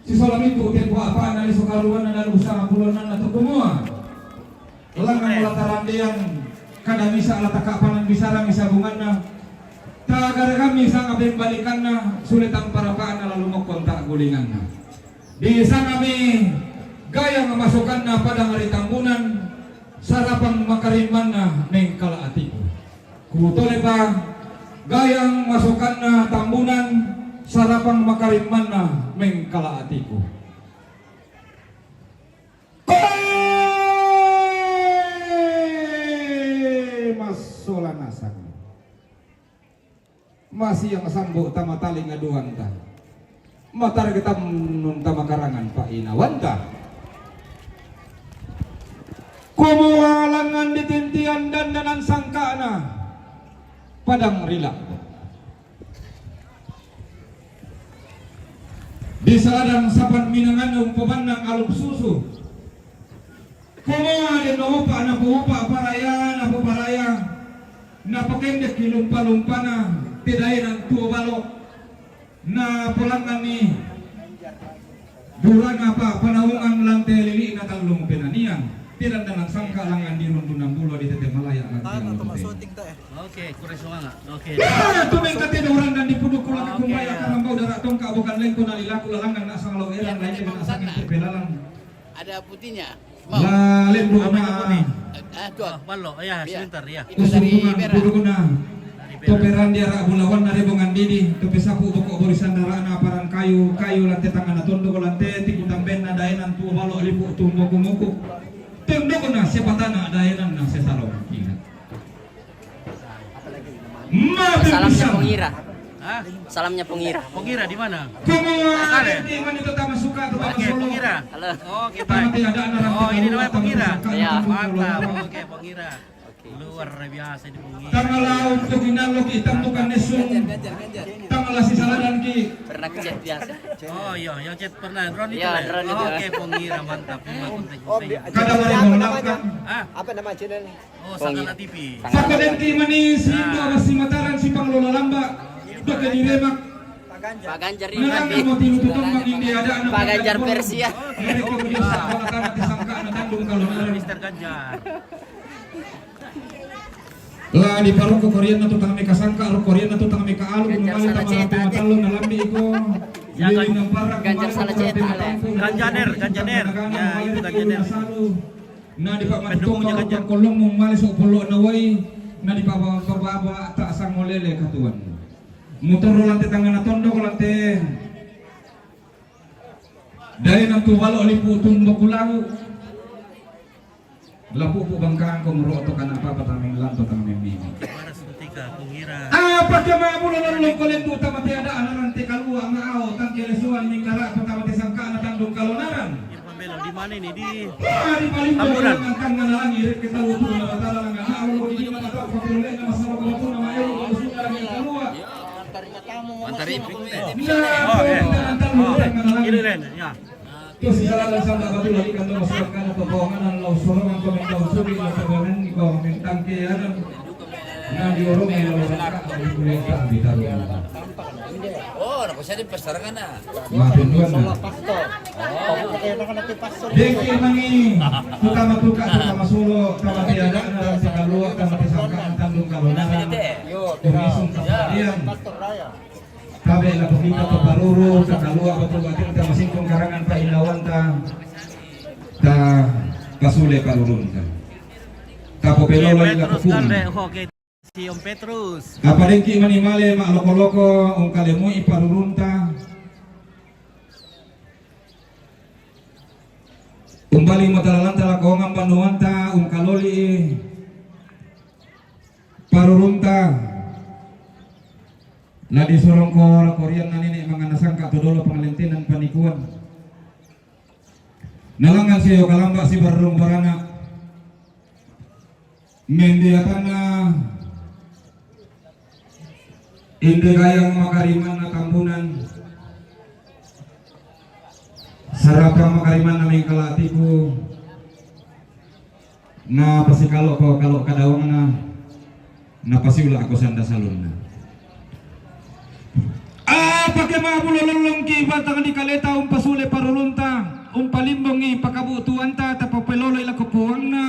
si solam itu tiap apa dari sukaruan dan usaha bulanan atau kumua langan melataran dian kada bisa ala takapanan bisara misa bunganna tagara kami sang abeng balikanna sulit ang parapaan lalu mo kontak gulinganna di sana kami gaya memasukkanna pada hari tambunan sarapang makarimanna neng kala atiku kutole pa gayang masukkanna tambunan sarapang makarimanna mengkala atiku. Mas solanasan masih yang sambo tama tali ngaduan ta matar kita nun tama karangan Pak Inawanta Kumualangan ditintian dan danan sangkana padang rila. Di sadang sapan minangan umpamandang aluk susu. Kumua din upa na puupa paraya na pakendek kilumpa-lumpa na tiday ng tuwalo na pulangan ni durang apa panahungan lang telili na talong pinanian. Tidak dalam sangka langan di rundun bulo di Tete Malaya Oke, kurang semangat. Oke. Ya, tumeng katiduran dan dipuduk kulang kumbaya karena bau darah tongka bukan lengko nalilaku lalangan nak sanglau eran lainnya dengan asangin tepelalang. Ada putihnya. Lalin buana. Ballo, ya, sebentar ya. Usungan puduguna. Toperan dia rak bulawan nare bongan didi, tope sapu boko borisan darana paran kayu lantai tangan atondo ko lantai tikutang ben na daenan tu balo lipu tumbo kumuku. Tunduk na siapa tanah dayanan na sesalo ingat. Salamnya pengira. Hah? Salamnya pengira. Pengira di mana? Kumua di mana itu tamu suka tuh Oke, pengira. Halo. Oke, baik. Oh, ini namanya pengira. Iya. Mantap. Oke, pengira. Luar biasa di pengira. Tanggalah untuk inalo kita tentukan nesung. Tanggalah si saladan ki. Pernah chat biasa. Oh iya, yang chat pernah drone itu. Iya, ya? drone itu. Oke, pengira mantap. Memang konten-konten. Kadang ada mengulangkan. Ah, Apa nama channel? oh, Sangala TV. Sakaden ki manis itu apa si mataran si panglola lamba. Doke di remak. Pak Ganjar ini Nah, nanti. mau tinututan mang India ada anak. Pak Ganjar Persia. Mereka berdosa kalau tanah disangka anak tandung kalau nalar. Mister Ganjar. Lah di paru ko Korea na to tang may kasangka ro Korea na to tang may kaalu kumali ta mga tumatalong na lambi ko. Liling ng parang Ganjar salah cetak le. Ganjaner. Ya, itu Ganjaner. Na di pa matutong ka kolong mong mali sa pulo na way na di pa bababa ta sang molele katuan. Motor ro lante tangan na tondo ko lante. Dari nang tuwalo lipu tumbo kulau. Lapu po bangkaan ko muro to kan apa pataming lanto taming mimi. Para seketika pengira. Apa ke mabulo lolong kolen tu tamati ada anaran te kalua ngao tang kelesuan ning kara patamati sangka na tandung kalonaran. Irfan Belo di mana ini? Di Di paling Tamburan. kan nganalang irit kita lutu na batala nga ngao di mana ta ko pulule na masama ko tu na mayo ko sunya ni kalua. Mantari. Ini Ren, ya. Terus jalan sama batu lagi kantor masyarakat atau bohongan lalu sorongan komentar suri lalu sorongan di komentar ke ada nah diorong yang lalu rangka dari kuliah ditaruh. Oh, nak saya di pasaran na. Maafin tuan. Deki mangi utama tuka utama solo utama tiada dalam sekalua utama disangka tandung kalonaran. Tumisung kemudian. Kabe la pagita to paruro sa kalua ko batin ta masingkong karangan pa ilawan ta kasule parurun ta. Tapo pelolo la kupun. Oke, si Om Petrus. Kaparengki manimale mak loko-loko ung kalemu iparurun ta. Umbali matalalan ta ko ngambanuan ta kaloli parurun ta. Na disorong ko Korean na nini mga nasangka tudolo pangalintinan panikuan. Nalangan siyo kalamba si barong barana. Mendiatan na hindi kayang makariman na kampunan. Sarapang makariman na may kalati ko. Na pasikalo ko kalau kadawang na napasiula ako sanda salon na. Pakai mabulo lolong ki batang di kaleta pasule parulunta palimbong i pakabutuan ta tapapelolo ila kupuang na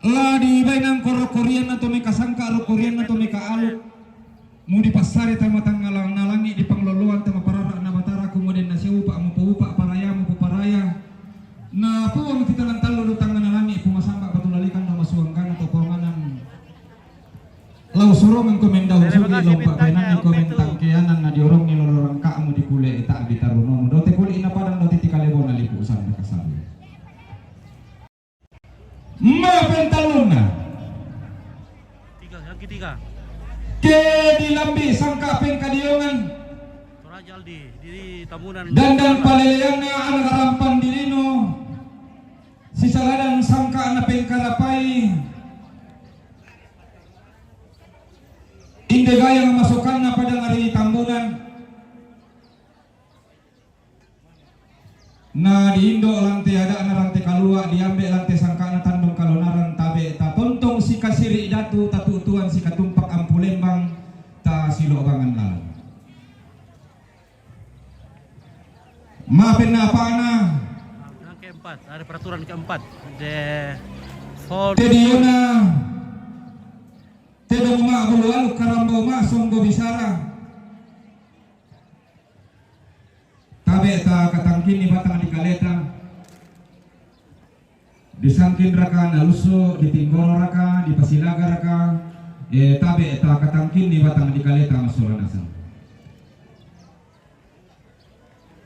la di bainang Korean na to may kasangka ro Korean na to may kaalok mo di pasare ta matang nalangi di pangloluan ta maparara na batara kemudian na siupa mo paupa paraya mo paraya na puang titalan talo lutang na nalangi pumasamba patulalikan na masuangkan atau ponganan lau surong ang komenda sugi lompa benan komentang keanan na diorong ni lorong kamu di kule ita bitaruno do te kule ina padang do titi kalebo na lipu sana kasabi ma pentaluna Yang ketiga. ke dilambi sangka pen kadiongan Toraja Aldi di Tamunan. dan paleleana anak rampan dirino ide gaya memasukkan pada hari tambunan. Nah di Indo lantai ada rantai kalua diambil lantai sangkana tandung kalonaran tabe ta tontong si kasiri datu tatu tuan si katumpak ampulembang ta silo bangan lalu. Maafin apa na? Yang keempat, ada peraturan keempat. Jadi yuna tedong ma bulu karambau ma songgo bisara. Tabe ta katangkin ni batang di kaleta. Disangkin raka naluso di tinggoro raka di pasilaga raka. Tabe ta katangkin ni batang di kaleta masolanasa.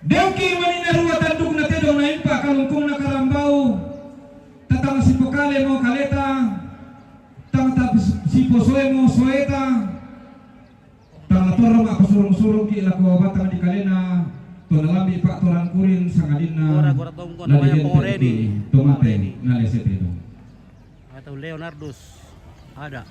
Dengki manina ruwa tanduk na tedong na impa kalungkung na karambau. Tatang si pokale mo kaleta. Tang si posoe mo soeta. Tang torong ako surung-surung ki lako batang di kalena. Tonalambi pak toran kurin sangadina Gora tongko namanya Pongoreni. tomate naleset itu. Atau Leonardus ada.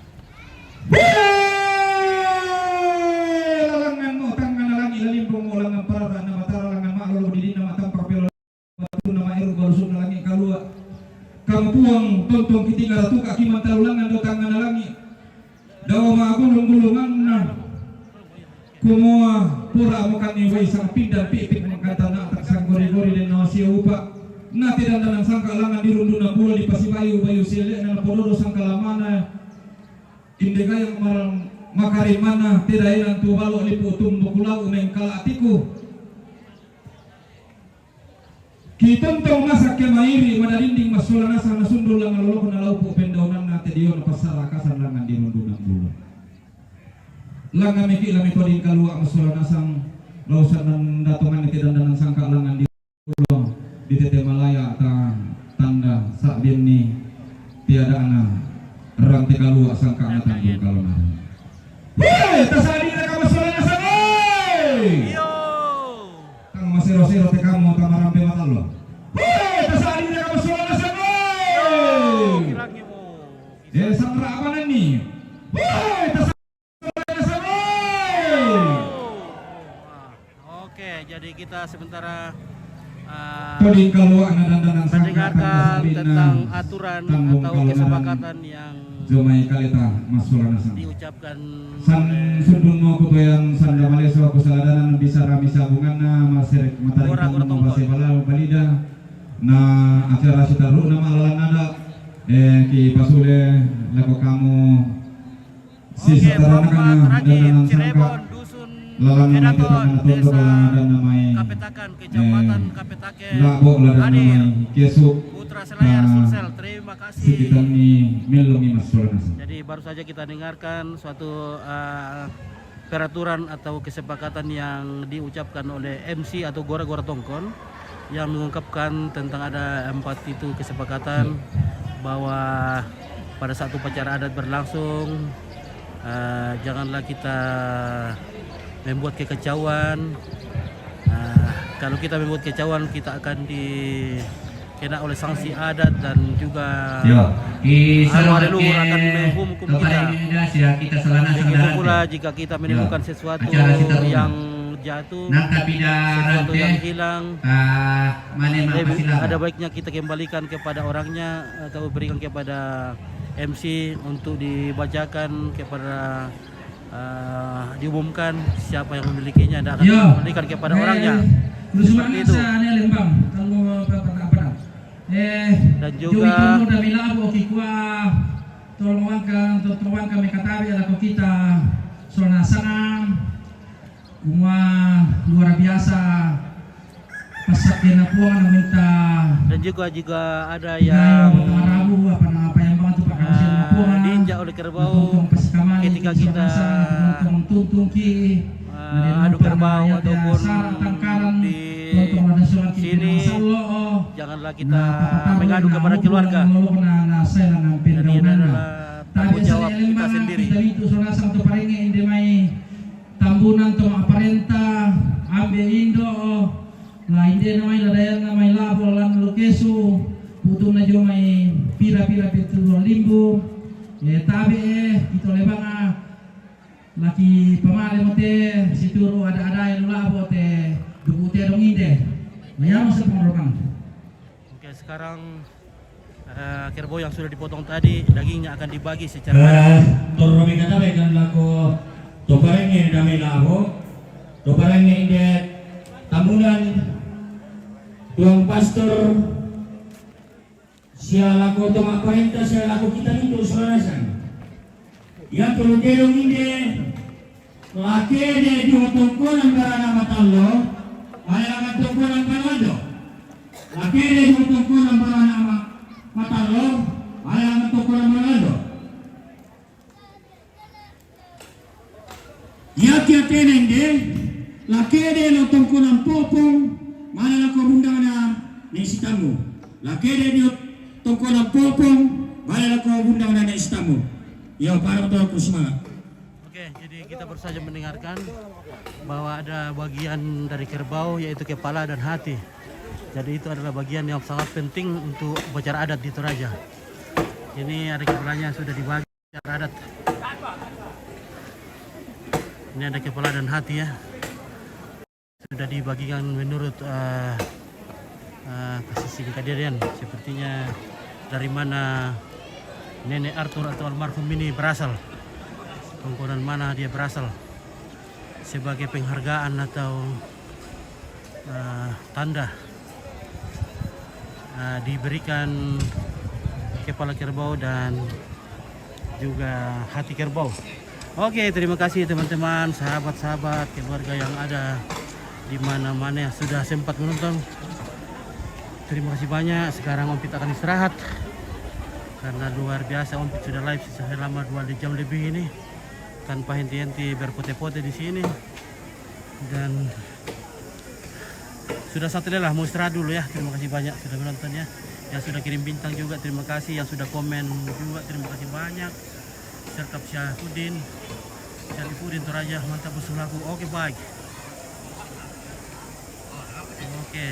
Lalangan mo tangga nalang ilalimbong mo lang ang parada na matara lang ang maalolo di na matang papel batu na mairu balusog na langi kalua. Kampuang tontong kitinga ratu kaki mantalulangan do tangga nalangi. Dawa maagulong-gulungan na. Kumua pura mo kani way sang pindan pipik mengkata na tak sang gori-gori dan nawasi upa na tidak dalam sangka langan dirundu na pula di pasibayu bayu sile na pododo sang kalamana indega yang marang makarimana tidak ilang tu balo lipu tumbo kulau mengkala atiku kitontong masak ke mairi madalinding masulana sana sundul lang lolo na laupo pendaunan na tedion pasara kasan langan dirundu na pula langan miki lami koding kalua masulana sang lausan dan datungan tidak dan sangka langan di pulau di Tete Malaya ta tanda sak ni tiada ana rantai kalua sangka ana tanggung kalona. Hei, tasadi na kamasulana sang oi. Yo. Kang masiro-siro te kamu tamarampe matalo. Hei, tasadi na kamasulana sang oi. Kirangi mo. Sang raapanan ni. Hei, tasadi jadi kita sementara Koding kalau anak dan mendengarkan tentang aturan atau kesepakatan yang Jomai kaleta masulana sang diucapkan san sundun mo kutoyan sanda maleso kusaladanan bisa rami sabunganna maserek matarik mo base balal balida na acara sitaru nama alalan ada ki pasule lako kamu si satarana kana dan sangka lalang nama kita mengatur dan namai Kapetakan Kecamatan Kapetaken labo ladan namai kesu Putra Selayar Sulsel. Terima kasih. Sekitar ni melongi masulana. Jadi baru saja kita dengarkan suatu peraturan atau kesepakatan yang diucapkan oleh MC atau Gora-Gora Tongkon yang mengungkapkan tentang ada 4 itu kesepakatan bahwa pada saat upacara adat berlangsung janganlah kita membuat kekacauan. Kalau kita membuat kekacauan kita akan dikena oleh sanksi adat dan juga ada leluhur akan menghukum kita. Begitu pula jika kita menemukan sesuatu yang jatuh, sesuatu yang hilang, ada baiknya kita kembalikan kepada orangnya atau berikan kepada MC untuk dibacakan kepada diumumkan siapa yang memilikinya dan akan diberikan kepada orangnya. Seperti itu. Dan juga tolong kami katabi ala kita sonasangan luar biasa pasaknya puang minta. Dan juga ada yang diinjak oleh kerbau ketika kita adu kerbau ataupun di sini, janganlah kita mengadu kepada keluarga. Dan ini adalah tanggung jawab kita sendiri. Tambunan to aparenta ambe indo la inde namai la daya namai la bolan lokesu putu na jo mai pira betul limbu tabe ito lebanga laki pemale mote situru ada yang lula bote duku te dong inde mayang sepengorokan. Oke, sekarang kerbau yang sudah dipotong tadi dagingnya akan dibagi secara Torromi kata kan lako toparenge dami lako toparenge inde tamunan tuang pastor siya lako toma 40 siya lako kita itu surasan yang tulungerong inde laki de diutungko ng barana matallo ayaw tungko ng panado laki de diutungko ng barana matallo ayaw tungko ng panado Yakia tenende, lakede no tungko ng popong, mana ko bundang na naisitamu. Lakede di tungko ng popong, mana ko bundang na naisitamu. Yo, para ko semangat. Oke, jadi kita baru saja mendengarkan bahwa ada bagian dari kerbau yaitu kepala dan hati. Jadi itu adalah bagian yang sangat penting untuk upacara adat di Toraja. Ini ada kepalanya sudah dibagi upacara adat. Ini ada kepala dan hati ya. Sudah dibagikan menurut kasih kejadian. Sepertinya dari mana nenek Arthur atau almarhum ini berasal. Tongkonan mana dia berasal. Sebagai penghargaan atau tanda diberikan kepala kerbau dan juga hati kerbau. Oke, terima kasih teman-teman, sahabat-sahabat, keluarga yang ada di mana-mana yang sudah sempat menonton. Terima kasih banyak. Sekarang Om Pit akan istirahat karena luar biasa Om Pit sudah live selama 2 jam lebih ini tanpa henti-henti berpote-pote di sini. Dan sudah satu lelah mau istirahat dulu ya. Terima kasih banyak sudah menonton ya. Yang sudah kirim bintang juga terima kasih, yang sudah komen juga terima kasih banyak. Serta Syarifudin Toraja mantap bersulaku. Oke, baik. Oke,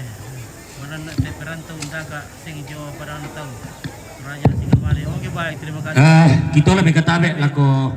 mana nak perantau undaka sing Jawa pada tahu Toraja sing kembali. Oke, baik, terima kasih. Kita lebih ketabe lako